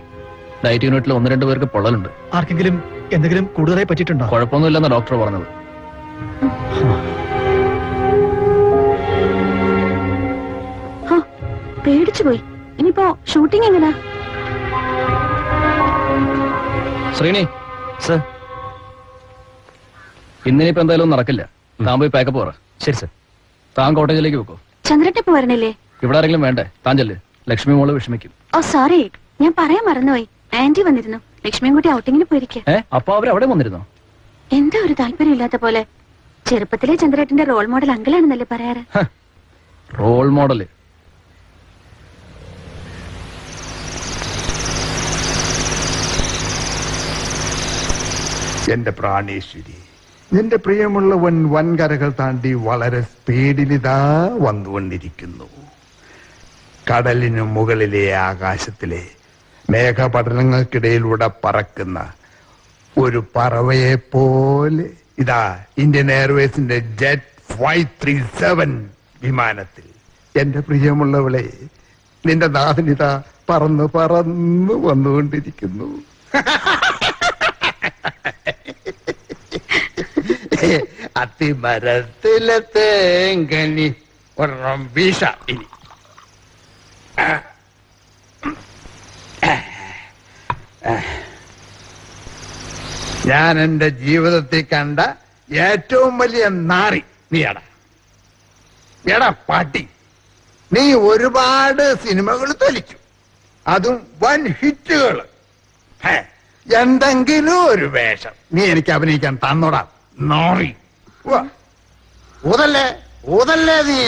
ലൈറ്റ് യൂണിറ്റിൽ 1-2 പേർക്ക് പൊള്ളലുണ്ട്. ആർക്കെങ്കിലും എന്തെങ്കിലും കൂടുതലായി പറ്റിയിട്ടുണ്ടോ? കുഴപ്പമൊന്നുമില്ലെന്ന് ഡോക്ടർ പറഞ്ഞത്. പേടിച്ചു പോയി. ഇനിയിപ്പോ ഷൂട്ടിംഗ് എങ്ങനാ? ശ്രീനി സർ, ഇന്നിനിപ്പോ എന്തായാലും നടക്കില്ല. താൻ പോയി പാക്കപ്പ് പറ. ശരി സർ. താൻ കോട്ടേജിലേക്ക് വെക്കോ. ചന്ദ്രേട്ട വരണില്ലേ? ഇവിടെ ആരെങ്കിലും വേണ്ടേ? താൻ ചെല്ല്. ലക്ഷ്മി മോള് വിഷമിക്കും. ഓ സോറി, ഞാൻ പറയാൻ മറന്നുപോയി. ആന്റി വന്നിരുന്നു. ലക്ഷ്മിയും കൂട്ടി ഔട്ടിങ്ങിന് പോയിരിക്കുക. അപ്പൊ അവരവിടെ വന്നിരുന്നോ? എന്താ ഒരു താല്പര്യം ഇല്ലാത്ത പോലെ. ചെറുപ്പത്തിലെ ചന്ദ്രേട്ടന്റെ റോൾ മോഡൽ അങ്കിളാണെന്നല്ലേ പറയാറ്? റോൾ മോഡല് എന്റെ പ്രാണേശ്വരി, നിന്റെ പ്രിയമുള്ളവൻ വൻകരകൾ താണ്ടി വളരെ സ്പീഡിലിതാ വന്നുകൊണ്ടിരിക്കുന്നു. കടലിനു മുകളിലെ ആകാശത്തിലെ മേഘപടലങ്ങൾക്കിടയിലൂടെ പറക്കുന്ന ഒരു പറവയെ പോലെ ഇതാ ഇന്ത്യൻ എയർവേസിന്റെ ജെറ്റ് 537 വിമാനത്തിൽ. എന്റെ പ്രിയമുള്ളവളെ, നിന്റെ നാഥനിതാ പറന്ന് പറന്ന് വന്നുകൊണ്ടിരിക്കുന്നു. അതിമരത്തിലെ തേങ്കനി ഒരെണ്ണം വീശ. ഇനി ഞാൻ എന്റെ ജീവിതത്തിൽ കണ്ട ഏറ്റവും വലിയ നാറി നീയാടാ. എടാ പാട്ടി, നീ ഒരുപാട് സിനിമകൾ തൊലിച്ചു, അതും വൻ ഹിറ്റുകൾ. എന്തെങ്കിലും ഒരു വേഷം നീ എനിക്ക് അഭിനയിക്കാൻ തന്നോടാ നോറി. ഊതല്ലേ ഊതല്ലേ നീ.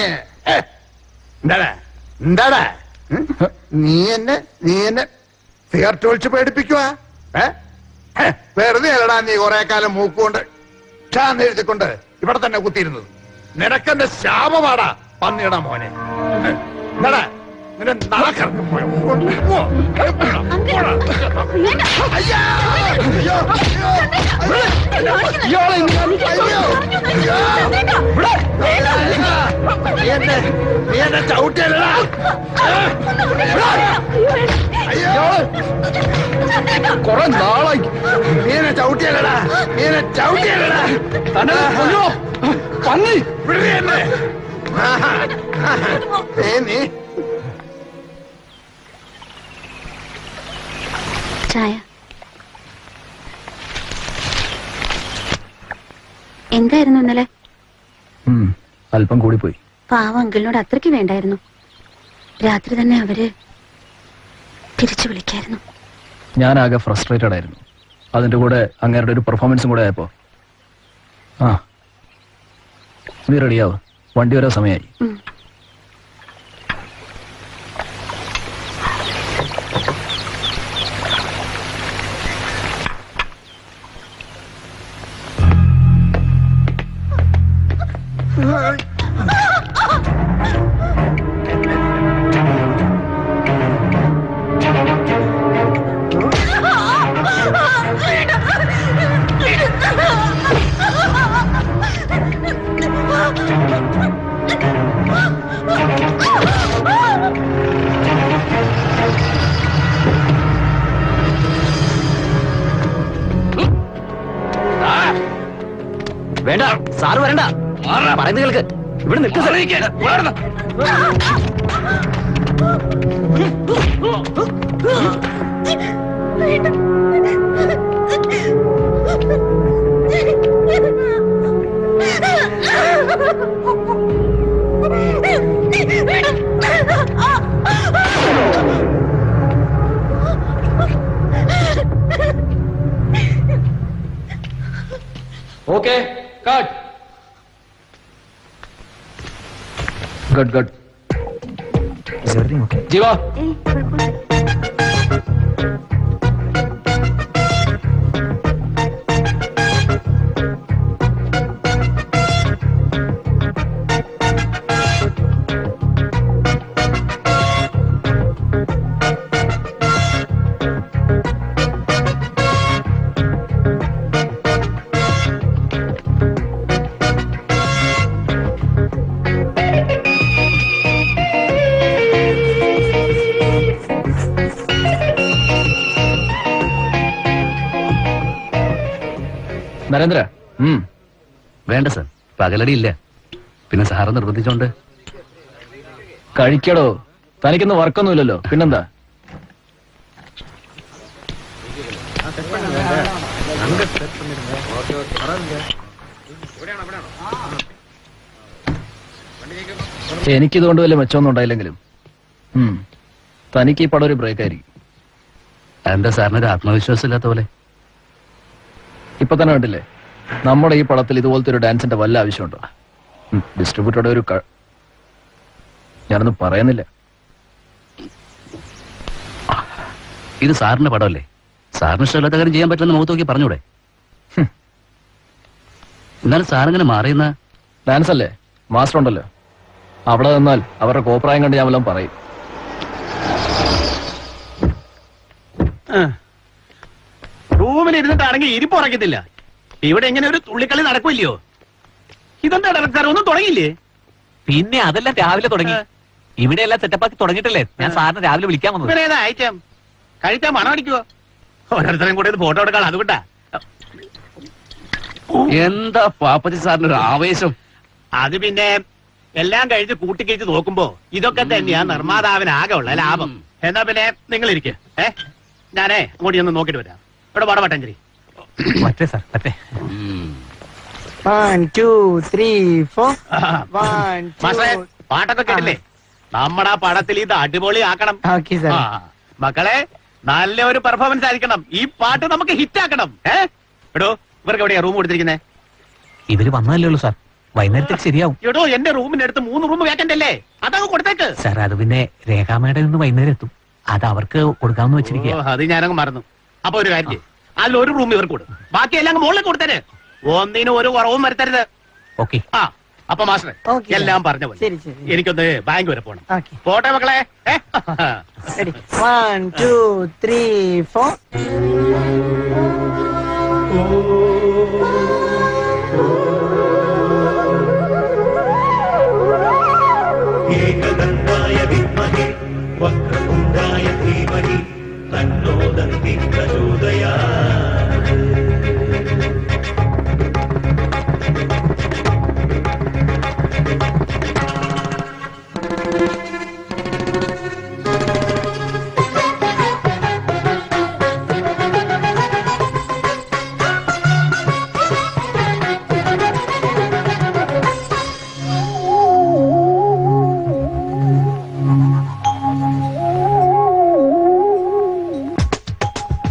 എന്താടാ എന്താടാ നീ എന്നെ സിഗരറ്റ് ഒളിച്ച് പേടിപ്പിക്കുവാ? വെറുതെ അല്ലടാ നീ കുറെ കാലം മൂക്കുകൊണ്ട് ക്ഷാന്ന് എഴുതിക്കൊണ്ട് ഇവിടെ തന്നെ കുത്തിയിരുന്നത്. നിനക്കെന്റെ ശാപമാടാ പന്നിയുടെ മോനെ. എന്താടാ നിന്റെ നാക്കറങ്ങി പോയോ? നീ എന്നെ ചവിട്ടിയല്ലടാ. കൊറേ നാളായി നീ എന്നെ ചവിട്ടിയല്ലടാ. നീ എന്നെ ചവിട്ടിയല്ലടാ. പന്നി വിടുകയല്ലേ നീ. ചായ എന്തായിരുന്നു ഇന്നലെ? അല്പം കൂടിപ്പോയി. പാവം അങ്കിളിനോട് അത്രയ്ക്ക് വേണ്ടായിരുന്നു. രാത്രി തന്നെ അവര് തിരിച്ചു വിളിക്കായിരുന്നു. ഞാനാകെ ഫ്രസ്ട്രേറ്റഡ് ആയിരുന്നു. അതിന്റെ കൂടെ അങ്ങേരുടെ ഒരു പെർഫോമൻസും കൂടെ ആയപ്പോ നീ റെഡിയാവും, വണ്ടി വരാൻ സമയമായി. വേണ്ട സാറ് വരണ്ട, പറയുന്നത് കേൾക്ക്. ഇവിടെ നിൽക്കുക. Okay cut. ഗഡ് ഗഡ്. ജീവാ ഏയ് കുഴപ്പമില്ല. നരേന്ദ്ര. വേണ്ട സർ, പകലടി ഇല്ല. പിന്നെ സാറ് നിർബന്ധിച്ചോണ്ട്. കഴിക്കടോ, തനിക്കൊന്നും വർക്കൊന്നുമില്ലല്ലോ, പിന്നെന്താ? എനിക്കിതുകൊണ്ട് വലിയ മെച്ചമൊന്നും ഉണ്ടായില്ലെങ്കിലും തനിക്ക് ഈ പടം ഒരു ബ്രേക്ക് ആയിരിക്കും. എന്താ സാറിനൊരു ആത്മവിശ്വാസം ഇല്ലാത്ത പോലെ? ഇപ്പൊ തന്നെ കണ്ടില്ലേ, നമ്മുടെ ഈ പടത്തിൽ ഇതുപോലത്തെ ഒരു ഡാൻസിന്റെ വല്ല ആവശ്യമുണ്ടോ? ഡിസ്ട്രിബ്യൂട്ടറുടെ ഒരു ഞാനൊന്നും പറയുന്നില്ല. ഇത് സാറിന്റെ പടമല്ലേ? സാറിന് ഇഷ്ടമില്ലാത്ത കാര്യം ചെയ്യാൻ പറ്റില്ലെന്ന് മുഖത്ത് നോക്കി പറഞ്ഞൂടെ? എന്നാലും സാറിങ്ങനെ മാറിയുന്ന ഡാൻസ് അല്ലേ, മാസ്റ്റർ ഉണ്ടല്ലോ. അവിടെ നിന്നാൽ അവരുടെ കോപ്രായം കണ്ട് ഞാൻ വല്ലതും പറയും. റൂമിൽ ഇരുന്നിട്ടാണെങ്കിൽ ഇരിപ്പ് ഉറക്കത്തില്ല. ഇവിടെ എങ്ങനെ ഒരു തുള്ളിക്കളി നടക്കില്ലയോ? ഇതെന്താ ഡയറക്ടർ ഒന്നും തുടങ്ങിയില്ലേ? പിന്നെ അതെല്ലാം രാവിലെ തുടങ്ങി. ഇവിടെ എല്ലാം സെറ്റപ്പാക്കി തുടങ്ങിയിട്ടല്ലേ ഞാൻ സാറിന് രാവിലെ വിളിക്കാൻ വന്നത്. ഇവരേതാ ഐറ്റം? കഴിച്ചാൽ മണം അടിക്കുവോ? ഓരോരുത്തരും കൂടെ ഫോട്ടോ എടുക്കാൻ അതുകൊണ്ടാ. എന്താ പാപ്പച്ചി സാറിന് ഒരു ആവേശം? അത് പിന്നെ എല്ലാം കഴിച്ച് കൂട്ടിക്കഴിച്ച് നോക്കുമ്പോ ഇതൊക്കെ തന്നെയാ നിർമ്മാതാവിന് ആകെ ഉള്ള ലാഭം. എന്നാ പിന്നെ നിങ്ങൾ ഇരിക്കുക. ഞാനേ അങ്ങോട്ട് ചെന്ന് നോക്കിട്ട് വരാം. ഇവിടെ വടവട്ടഞ്ചേരി പറ്റേ സാർ പറ്റേ. 1 2 3 4 1 മാഷേ പാട്ടൊക്കെ കേട്ടില്ലേ? നമ്മുടെ പടത്തിൽ ഇത് അടിപൊളി ആക്കണം. മക്കളെ നല്ല ഒരു പെർഫോമൻസ് ആയിരിക്കണം. ഈ പാട്ട് നമുക്ക് ഹിറ്റ് ആക്കണം. എടോ ഇവർക്ക് എവിടെയാ റൂം കൊടുത്തിരിക്കുന്നേ? ഇവര് വന്നല്ലേ ഉള്ളൂ സാർ, വൈകുന്നേരത്തേക്ക് ശരിയാവും. എടോ എന്റെ റൂമിന്റെ അടുത്ത് 3 റൂം വേക്കന്റ് അല്ലേ? അതങ്ങ് കൊടുത്തേക്ക്. സാർ അത് പിന്നെ രേഖാമയുടെ നിന്ന് വൈകുന്നേരം എത്തും, അത് അവർക്ക് കൊടുക്കാമെന്ന് വെച്ചിരിക്കുക. അത് ഞാനങ്ങ് മറന്നു. അപ്പൊ ഒരു കാര്യം, അതിലൊരു റൂം ഇവർക്ക് കൊടുക്കും, ബാക്കി എല്ലാം മുകളിൽ കൊടുത്തേര്. ഒന്നിനും ഒരു കുറവും വരുത്തരുത്. ഓക്കെ. ആ അപ്പൊ മാസ്റ്റർ എല്ലാം പറഞ്ഞ പോലെ എനിക്കൊന്ന് ബാങ്ക് വരെ പോണം. പോട്ടെ മക്കളെ. 1 2 3 4 ഏകദന്തായ വിദ്മഹേ വക്രതുണ്ഡായ ധീമഹി തന്നോ ദന്തി പ്രചോദയാത്.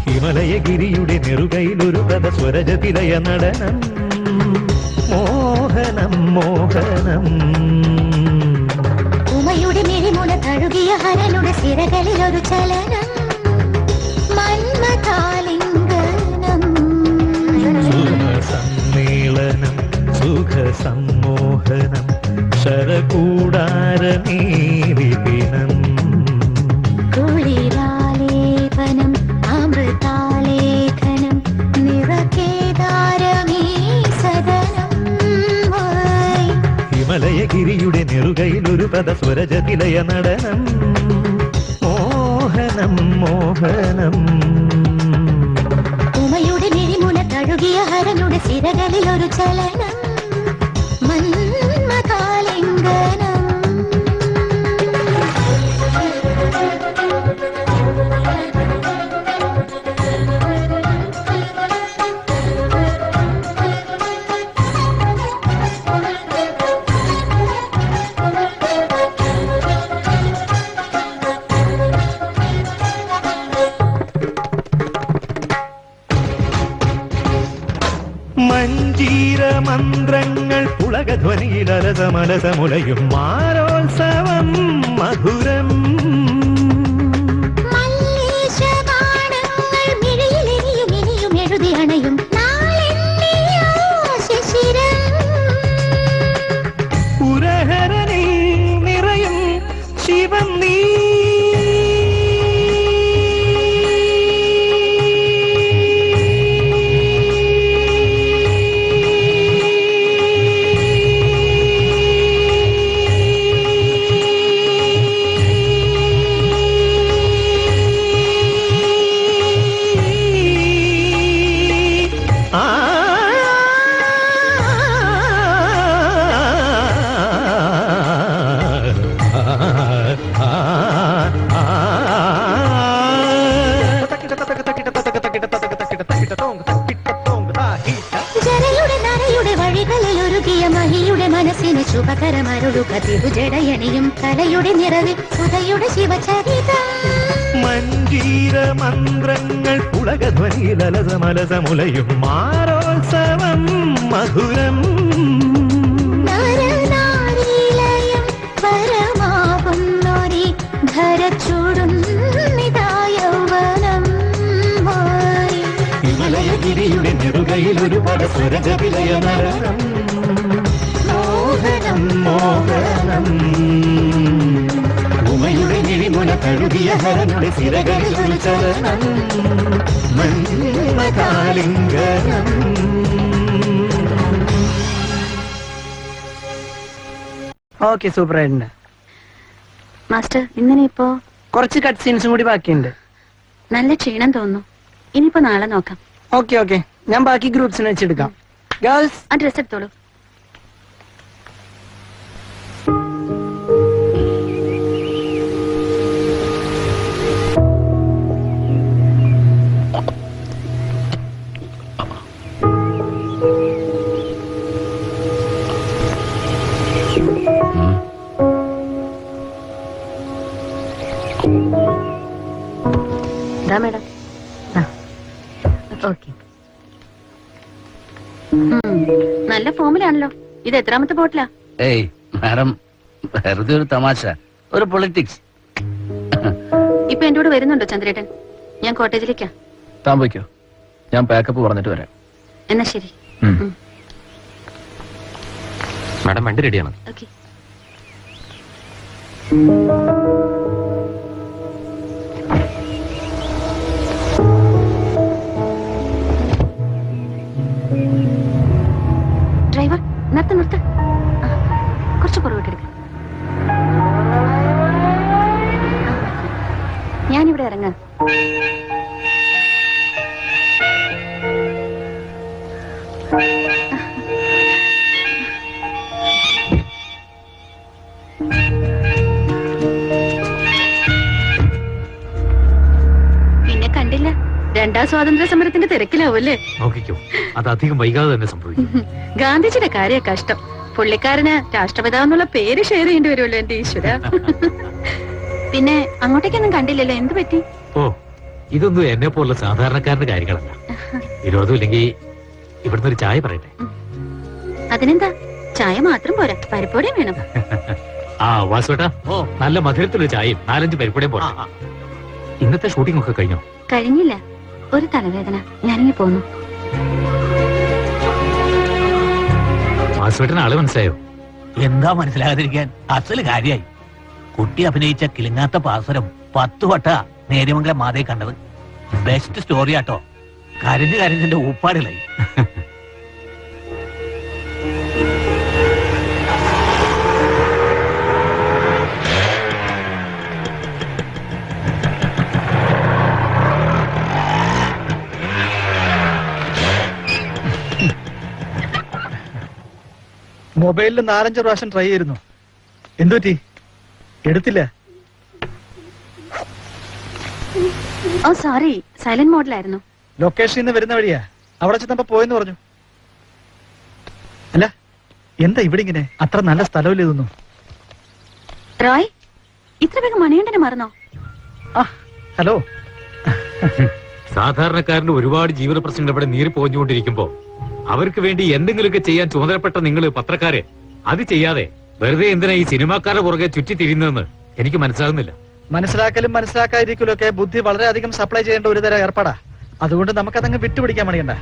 ഹിമലയഗിരിയുടെ നെറുകയിലൊരു സ്വരജതിലയ നടനം, മോഹനം മോഹനം. ഉമയുടെ മിഴിമുന തഴുകിയ ഹരനുടെ സിരകളിലൊരു ചലനം, മന്മഥാലിംഗനം. സുഖസമ്മേളനം സുഖസമ്മോഹനം ശരകൂടാരമീരിപിനം. കുളിരാലേപനം അമൃതാലേഖനം നിറകേദാരമീ സദനം. ഹിമലയഗിരിയുടെ നെറുകയിലൊരു സ്വരജതിലയ നടനം, മോഹനം മോഹനം. ഉമയുടെ മിഴിമുന തഴുകിയ ഹരനുടെ സിരകളിലൊരു ചലനം, മന്മഥാലിംഗനം. മഞ്ജീര മന്ത്രങ്ങൾ പുളകധ്വനിയിലരസമലസമുലയും മാരോത്സവം മധുരം. മല്ലേശബാണങ്ങൾ മിഴിയിലെരിയും ഇനിയും എഴുതി അണയും നാളെന്നെയോ ശിശിരം. പുരഹരനിൽ നിറയും ശിവം നീ. മഹിയുടെ മനസ്സിന് ശുഭകരമരുളുക തിരുജടയണിയും കലയുടെ നിറവിൽ സുധയുടെ ശിവചരിതം. മഞ്ജീര മന്ത്രങ്ങൾ പുളകധ്വനി ലലസമലസമുലയും മാരോത്സവം മധുരം ഹിമലയഗിരിയുടെ നെറുകയിൽ ഒരു പരസ്വരജവിലയ നരനം മോഹനം മോഹനം ഉമയുടെ കിഴിമുല കഴുകിയ ഹരനുടെ സിരകളിൽ ഒരു ചലനം മന്മഥാലിംഗനം. ഓക്കെ സൂപ്പർ ആയിട്ടുണ്ട്. മാസ്റ്റർ ഇന്നലെ ഇപ്പോ കുറച്ച് കട്ട് സീൻസും കൂടി ബാക്കിയുണ്ട്. നല്ല ക്ഷീണം തോന്നുന്നു. ഇനിയിപ്പോ നാളെ നോക്കാം. ഓക്കെ ഓക്കെ, ഞാൻ ബാക്കി ഗ്രൂപ്പ്സിനെ വെച്ചെടുക്കാം. ഗേൾസ് ആ ഡ്രസ് എടുത്തോളൂ. Madam okay. നല്ല ഫോമിലാണല്ലോ. ഇത് എത്രാമത്തെ ബോട്ടിലാ? ഏയ് മാഡം, വെറുതെ ഒരു തമാശ, ഒരു പൊളിറ്റിക്സ്. ഇപ്പൊ എന്റെ കൂടെ വരുന്നുണ്ടോ ചന്ദ്രേട്ടൻ? ഞാൻ കോട്ടേജിലേക്കാ. താൻ പോയിക്കോ, ഞാൻ പാക്കപ്പ് പറഞ്ഞിട്ട് വരാം. എന്നാ ശരി. മാഡം വണ്ടി റെഡിയാണ്. ഓക്കെ. ഡ്രൈവർ നിർത്ത് നിർത്ത്. കുറച്ച് പുറകോട്ടെടുക്ക. ഞാനിവിടെ ഇറങ്ങാം. പിന്നെ കണ്ടില്ല. രണ്ടാം സ്വാതന്ത്ര്യ സമരത്തിന്റെ തിരക്കിലാവൂല്ലേ? നോക്കിക്കോ, അത് അധികം വൈകാതെ തന്നെ സംഭവിക്കും. ഗാന്ധിജിയുടെ കാര്യ കഷ്ടം. പുള്ളിക്കാരന് രാഷ്ട്രപിതാവെന്നുള്ള പേര് ഷെയർ ചെയ്യേണ്ടി വരുമല്ലോ എന്റെ ഈശ്വര. പിന്നെ അങ്ങോട്ടേക്കൊന്നും കണ്ടില്ലല്ലോ, എന്ത് പറ്റി? ഓ, ഇതൊന്നും എന്നെ പോലുള്ള സാധാരണക്കാരന്റെ കാര്യങ്ങളല്ല. വിരോധമില്ലെങ്കിൽ ഇവിടുന്ന് ഒരു ചായ പറയട്ടെ. അതിനെന്താ, ചായ മാത്രം പോരാ, പരിപ്പോടെയും വേണം. ആ വാസുവേട്ടാ, നല്ല മധുരത്തിലൊരു ചായയും 4-5 പരിപ്പൂടെയും പോരാ. ഇന്നത്തെ ഷൂട്ടിംഗ് ഒക്കെ കഴിഞ്ഞോ? കഴിഞ്ഞില്ല, ഒരു തലവേദന. ഞാനിങ്ങി പോന്നു. വാസുവേട്ടന് ആള് മനസ്സിലായോ? എന്താ മനസ്സിലാകാതിരിക്കാൻ, അസല് കാര്യായി. കുട്ടി അഭിനയിച്ച കിളിങ്ങാത്ത പാസരം 10 വട്ട നേര്യമംഗലം മാതയെ കണ്ടത്. ബെസ്റ്റ് സ്റ്റോറി ആട്ടോ. കരഞ്ഞ് ഊപ്പാടുകളായി. മൊബൈലിൽ 4-5 പ്രാവശ്യം ട്രൈ ചെയ്തിരുന്നു. എന്തുപറ്റി? എടുത്തില്ല. ഓ സോറി, സൈലന്റ് മോഡിലായിരുന്നു. ലൊക്കേഷനിൽ നിന്ന് വരുന്ന വഴിയാ. അവിടെ ചെന്നപ്പോ പോയെന്ന് പറഞ്ഞു. അല്ല, എന്താ ഇവിടെ ഇങ്ങനെ? അത്ര നല്ല സ്ഥലമില്ല ഇതൊന്നും. റോയ്, ഇത്ര വേഗം മണികണ്ഠനെ മറന്നോ? ഹലോ. സാധാരണക്കാരന്റെ ഒരുപാട് ജീവിത പ്രശ്നങ്ങൾ ഇവിടെ നീറി പോഞ്ഞുകൊണ്ടിരിക്കുമ്പോ അവർക്ക് വേണ്ടി എന്തെങ്കിലുമൊക്കെ ചെയ്യാൻ ചുമതലപ്പെട്ട നിങ്ങൾ പത്രക്കാരെ അത് ചെയ്യാതെ വെറുതെ എന്തിനാ ഈ സിനിമാക്കാരുടെ പുറകെ ചുറ്റി തിരിയുന്നതെന്ന് എനിക്ക് മനസ്സിലാകുന്നില്ല. മനസ്സിലാക്കലും മനസ്സിലാക്കാതിരിക്കലും ഒക്കെ ബുദ്ധി വളരെയധികം സപ്ലൈ ചെയ്യേണ്ട ഒരു തരം ഏർപ്പാടാ. അതുകൊണ്ട് നമുക്കതങ്ങ് വിട്ടുപിടിക്കാൻ മണിയണ്ട.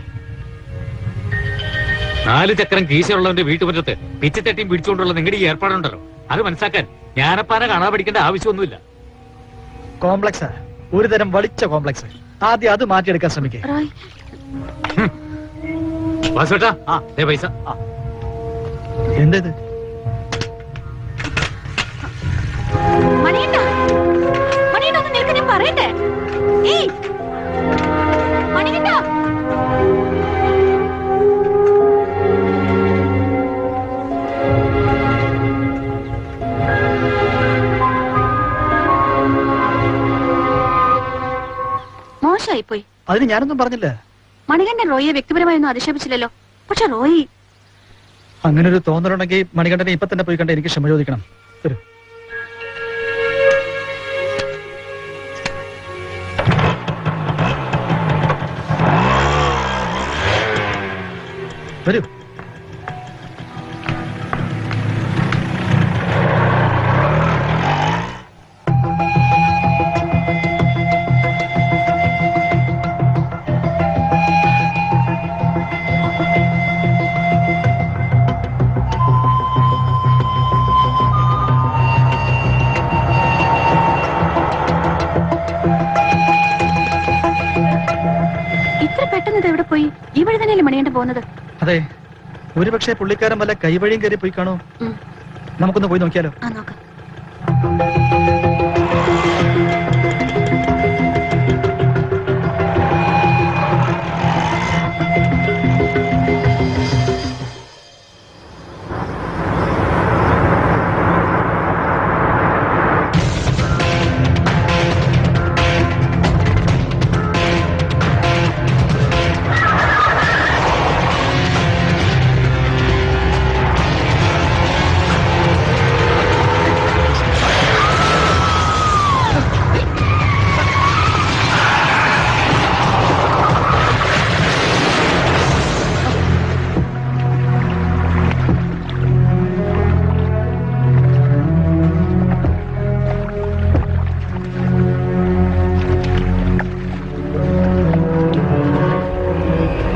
4 ചക്രം കീശയുള്ളവന്റെ വീട്ടുമുറ്റത്ത് പിച്ചത്തട്ടിയും പിടിച്ചുകൊണ്ടുള്ള നിങ്ങളുടെ ഈ ഏർപ്പാടുണ്ടല്ലോ, അത് മനസ്സിലാക്കാൻ ജ്ഞാനപ്പാന കാണാൻ പഠിക്കേണ്ട ആവശ്യമൊന്നുമില്ല. കോംപ്ലക്സാ, ഒരു തരം വളിച്ച കോംപ്ലക്സ്. ആദ്യം അത് മാറ്റിയെടുക്കാൻ ശ്രമിക്കേ. വാസുവേട്ടാ, പൈസ. എന്തത്? മണികണ്ഠ, മണികണ്ഠ ഒന്ന് നിൽക്ക്, ഞാൻ പറയട്ടെ. ഏയ് മണികണ്ഠ. മോശമായിപ്പോയി. അതിന് ഞാനൊന്നും പറഞ്ഞില്ല. മണികണ്ഠൻ റോയിയെ വ്യക്തിപരമായൊന്നും അധിക്ഷേപിച്ചില്ലല്ലോ. പക്ഷെ റോയി അങ്ങനെ ഒരു തോന്നലുണ്ടെങ്കിൽ മണികണ്ഠനെ ഇപ്പൊ തന്നെ പോയി കണ്ട എനിക്ക് ക്ഷമ ചോദിക്കണം. വന്നത് എവിടെ പോയി? ഈ വഴി തന്നെയല്ലേ മണിയേണ്ട പോകുന്നത്? അതെ, ഒരുപക്ഷെ പുള്ളിക്കാരൻ വല്ല കൈവഴിയും കയറി പോയി കാണോ? ഉം. നമുക്കൊന്ന് പോയി നോക്കിയാലോ? ആ നോക്കാം.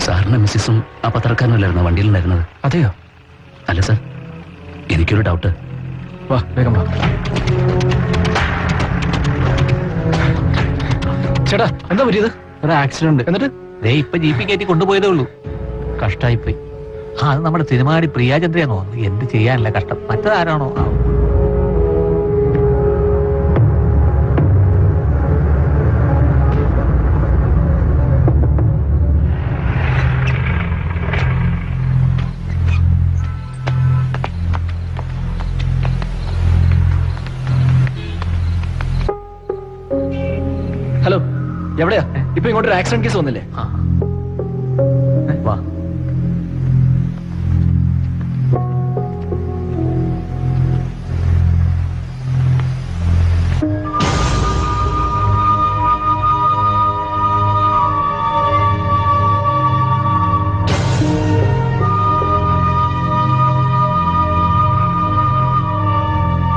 സാറിന് മിസ്സിസും ആ പത്രക്കാരനല്ലായിരുന്നു വണ്ടിയിലുണ്ടായിരുന്നത്? അതെയോ? അല്ല സാർ, എനിക്കൊരു ഡൗട്ട്. വാ വേഗം വാ. ചേട്ടാ എന്താ പറ്റിയത്? ഒരു ആക്സിഡന്റ്. എന്നിട്ട് ദേ ഇപ്പൊ ജീപ്പി കയറ്റി കൊണ്ടുപോയതേ ഉള്ളൂ. കഷ്ടായിപ്പോയി. ആ അത് നമ്മുടെ സിനിമാടി പ്രിയാചന്ദ്രയാന്ന് തോന്നുന്നു. എന്ത് ചെയ്യാനല്ല കഷ്ടം. മറ്റതാരാണോ? ഹലോ, എവിടെയാ? ഇപ്പൊ ഇങ്ങോട്ടൊരു ആക്സിഡന്റ് കേസ് വന്നില്ലേ? വാ.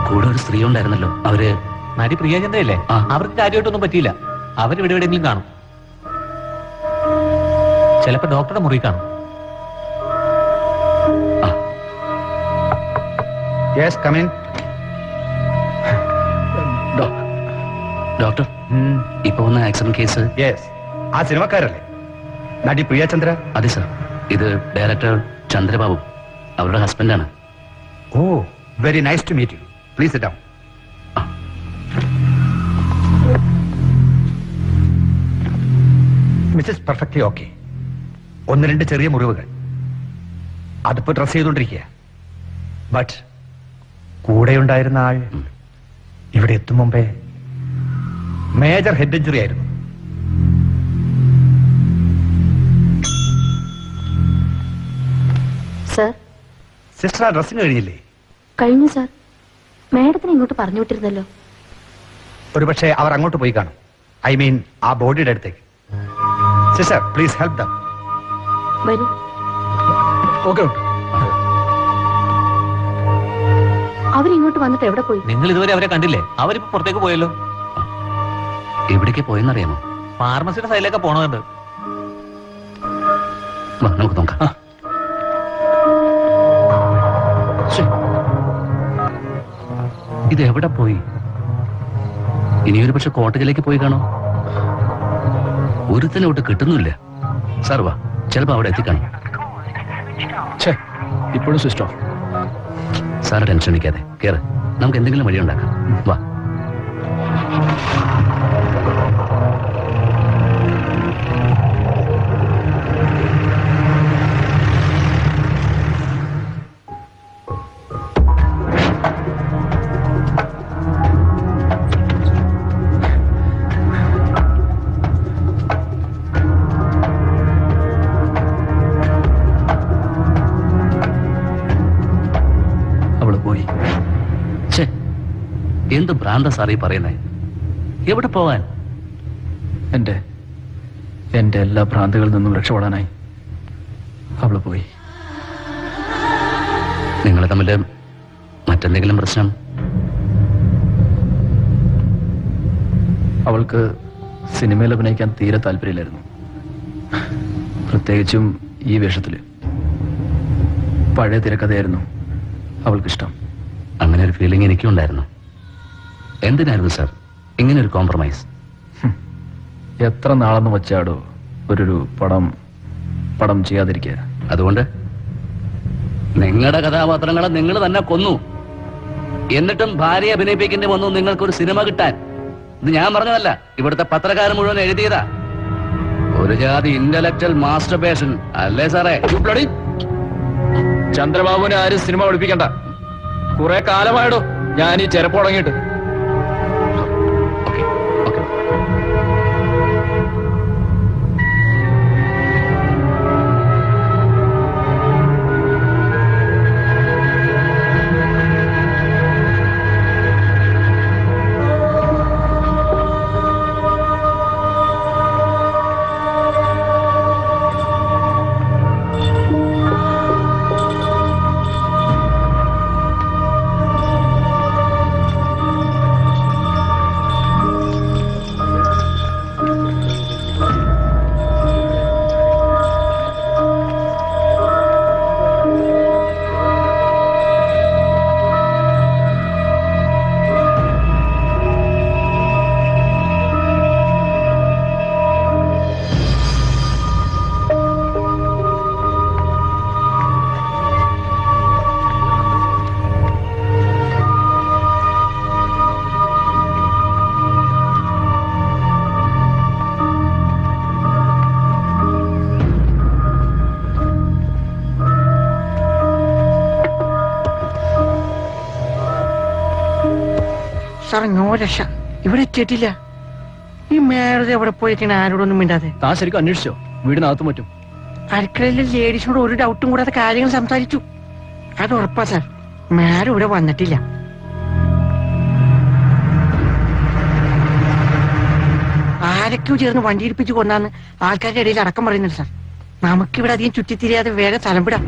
കൂടെ ഒരു സ്ത്രീ ഉണ്ടായിരുന്നല്ലോ, അവര്? നടി പ്രിയാചന്ദ്രയല്ലേ? ആ. അവർക്ക് കാര്യമായിട്ടൊന്നും പറ്റിയില്ല. അവരിവിടെ എവിടെയെങ്കിലും കാണും. ചിലപ്പോ ഡോക്ടറുടെ മുറി കാണും. Yes, come in. ഡോക്ടർ, ഇപ്പൊ വന്ന ആക്സിഡന്റ് കേസ്? യെസ്, ആ സിനിമക്കാരല്ലേ നടി പ്രിയചന്ദ്ര? അതെ സാർ, ഇത് ഡയറക്ടർ ചന്ദ്രബാബു, അവരുടെ ഹസ്ബൻഡാണ്. ഓ, very nice to meet you. Please sit down. Mrs perfectly okay. ഒന്ന് രണ്ട് ചെറിയ മുറിവുകൾ, അതിപ്പോ ഡ്രസ് ചെയ്തുകൊണ്ടിരിക്കുക. ബട്ട് കൂടെയുണ്ടായിരുന്ന ആൾ ഇവിടെ എത്തും മുമ്പേ മേജർ ഹെഡ് ഇഞ്ചുറി ആയിരുന്നു. സർ, സിസ്റ്റർ, ആ ഡ്രസ്സിങ് കഴിഞ്ഞില്ലേ? കഴിഞ്ഞു സർ. മാഡത്തിന് ഇങ്ങോട്ട് പറഞ്ഞു വിട്ടിരുന്നല്ലോ. ഒരുപക്ഷെ അവർ അങ്ങോട്ട് പോയി കാണും. ഐ മീൻ ആ ബോഡിയുടെ അടുത്തേക്ക്. Sister, please help them. വരൂ. ഓക്കെ. അവരിങ്ങോട്ട് വന്നിട്ട് എവിടെ പോയി? നിങ്ങൾ ഇതുവരെ അവരെ കണ്ടില്ലേ? അവരിപ്പോ പുറത്തേക്ക് പോയല്ലോ. എവിടേക്ക് പോയെന്നറിയാമോ? ഫാർമസിയുടെ സൈഡിലൊക്കെ പോണതുണ്ട്. വാ, നമുക്ക് നോക്കാം. ഇത് എവിടെ പോയി? ഇനിയൊരു പക്ഷെ കോട്ടേജിലേക്ക് പോയി കാണോ? ഒരുത്തനെ ഒട്ട് കിട്ടുന്നില്ല. സാർ വാ, ചിലപ്പോ അവിടെ എത്തിക്കാണും. ഇപ്പോഴും സ്വിച്ച് ഓഫ്. സാറ് ടെൻഷൻ അടിക്കാതെ കേറ്, നമുക്ക് എന്തെങ്കിലും വഴി ഉണ്ടാക്കാം. വാ. എന്ത് ഭ്രാന്ത സാറീ പറയുന്നേ? എവിടെ പോവാൻ? എന്റെ എല്ലാ ഭ്രാന്തികളിൽ നിന്നും രക്ഷപ്പെടാനായി അവള് പോയി. നിങ്ങൾ തമ്മിൽ മറ്റെന്തെങ്കിലും പ്രശ്നം? അവൾക്ക് സിനിമയിൽ അഭിനയിക്കാൻ തീരെ താല്പര്യമില്ലായിരുന്നു, പ്രത്യേകിച്ചും ഈ വേഷത്തില്. പഴയ തിരക്കഥയായിരുന്നു അവൾക്കിഷ്ടം. അങ്ങനെ ഒരു ഫീലിംഗ് എനിക്കും ഉണ്ടായിരുന്നു. എന്തിനായിരുന്നു സാർ ഇങ്ങനെ ഒരു കോംപ്രമൈസ്? എത്ര നാളെന്ന് വെച്ചാടോ ഒരു പടം പടം ചെയ്യാതിരിക്കുക. അതുകൊണ്ട് നിങ്ങളുടെ കഥാപാത്രങ്ങളെ നിങ്ങൾ തന്നെ കൊന്നു, എന്നിട്ടും ഭാര്യയെ അഭിനയിപ്പിക്കേണ്ടി വന്നു നിങ്ങൾക്കൊരു സിനിമ കിട്ടാൻ. ഇത് ഞാൻ പറഞ്ഞതല്ല, ഇവിടുത്തെ പത്രക്കാരൻ മുഴുവൻ എഴുതിയതാ. ഒരു ജാതി ഇന്റലക്ച്വൽ മാസ്റ്റർബേഷൻ അല്ലേ സാറേ? ചന്ദ്രബാബുവിനെ ആരും സിനിമ പഠിപ്പിക്കണ്ട. കുറെ കാലമായിടോ ഞാൻ ഈ ചെരപ്പ് തുടങ്ങിയിട്ട്. Okay okay. സാർ നോ രക്ഷ, ഇവിടെ എത്തിയിട്ടില്ല. ഈ മേളത് എവിടെ പോയിരിക്കണ ആരോടൊന്നും മിണ്ടാതെ. താൻ ശരിക്കും അന്വേഷിച്ചോ? വീടിനകത്തും പറ്റും. അടുക്കളയിലെ ലേഡീസിനോട് ഒരു ഡൗട്ടും കൂടാതെ കാര്യങ്ങൾ സംസാരിച്ചു. അത് ഉറപ്പാ സാർ, മേഡം ഇവിടെ വന്നിട്ടില്ല. ആരൊക്കെയോ ചേർന്ന് വണ്ടി ഇടിപ്പിച്ച് കൊണ്ടാന്ന് ആൾക്കാരുടെ ഇടയിൽ അടക്കം പറയുന്നുണ്ട് സാർ. നമുക്കിവിടെ അധികം ചുറ്റിത്തിരിയാതെ വേഗം സ്ഥലം വിടാം.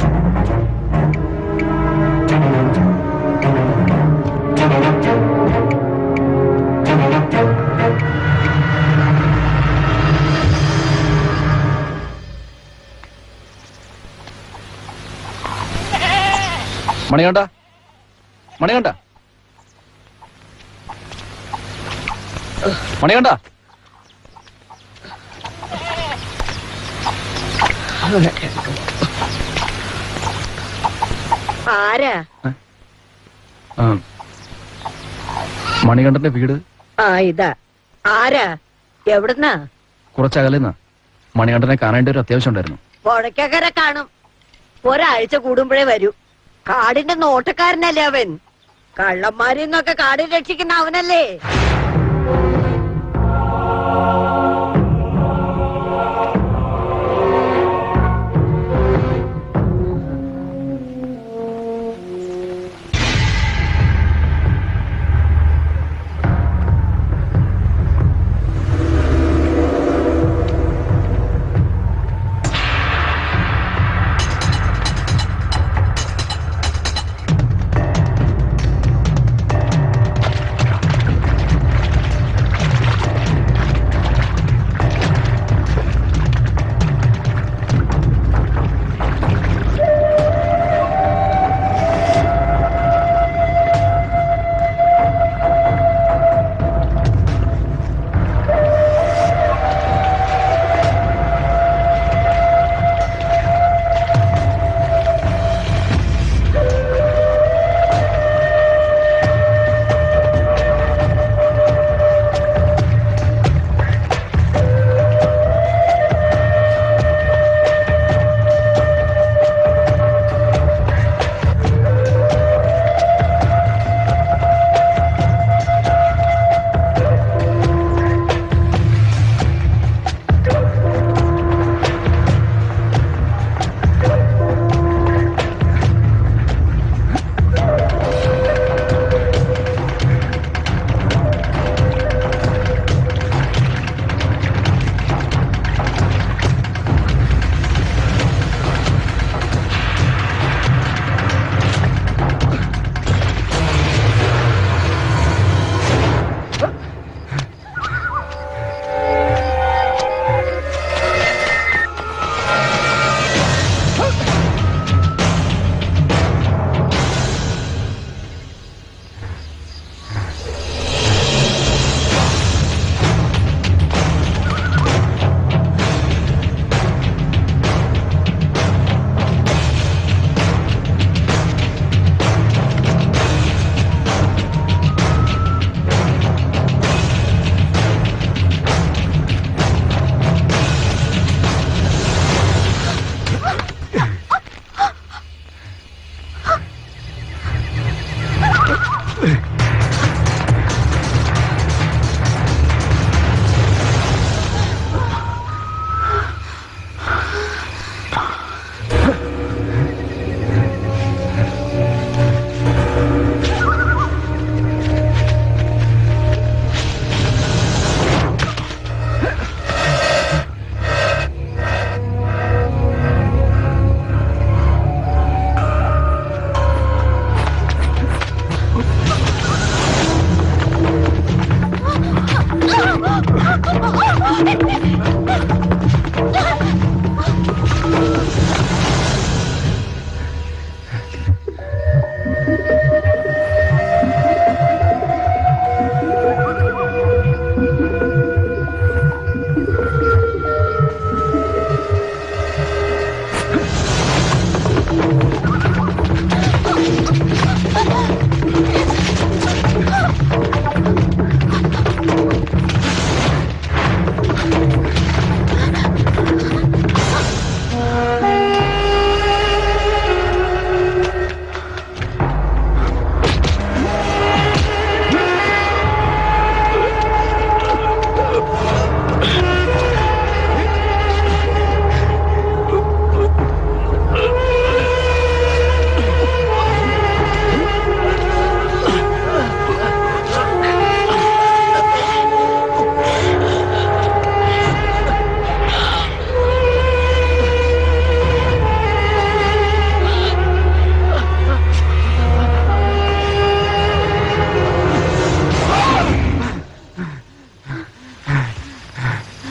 മണികണ്ഠ, മണികണ്ഠ, മണികണ്ഠ. ആരാ? മണികണ്ഠന്റെ വീട് ഇതാ. ആരാ? എവിടുന്നാ? കുറച്ചകലെന്നാ. മണികണ്ഠനെ കാണേണ്ട ഒരു അത്യാവശ്യം ഉണ്ടായിരുന്നു. പുഴയ്ക്കക്കരെ കാണും. ഒരാഴ്ച കൂടുമ്പോഴേ വരൂ. കാടിന്റെ നോട്ടക്കാരനല്ലേ അവൻ. കള്ളന്മാരിന്നൊക്കെ കാടിൽ രക്ഷിക്കുന്ന അവനല്ലേ.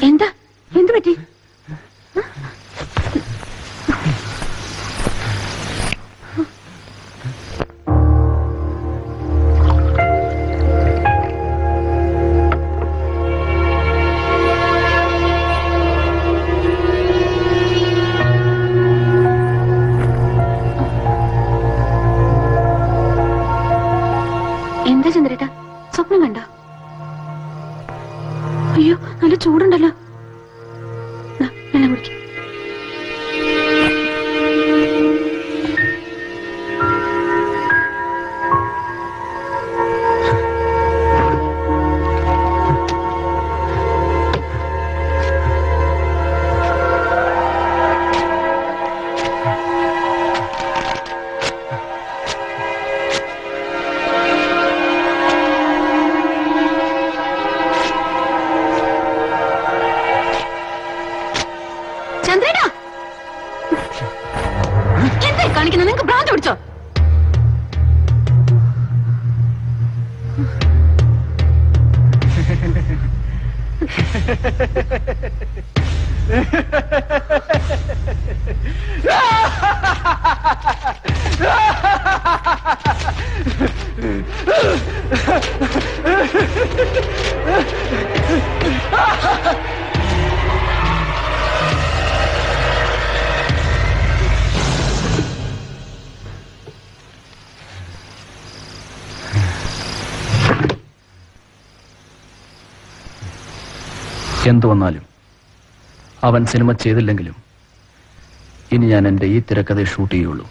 എന്താ എന്തു പറ്റി? എന്താ ചന്ദ്രേട്ടാ, സ്വപ്നം കണ്ടോ? അയ്യോ, നല്ല ചൂടുണ്ടല്ലോ. ദാ, വെള്ളം കുടിക്ക്. ചന്ദ്രേട്ടാ, എന്താ കാണിക്കുന്നത്? നിങ്ങൾക്ക് ഭ്രാന്ത് പിടിച്ചോ? എന്തു വന്നാലും അവൻ സിനിമ ചെയ്തില്ലെങ്കിലും ഇനി ഞാൻ എൻ്റെ ഈ തിരക്കഥയെ ഷൂട്ട് ചെയ്യുള്ളൂ.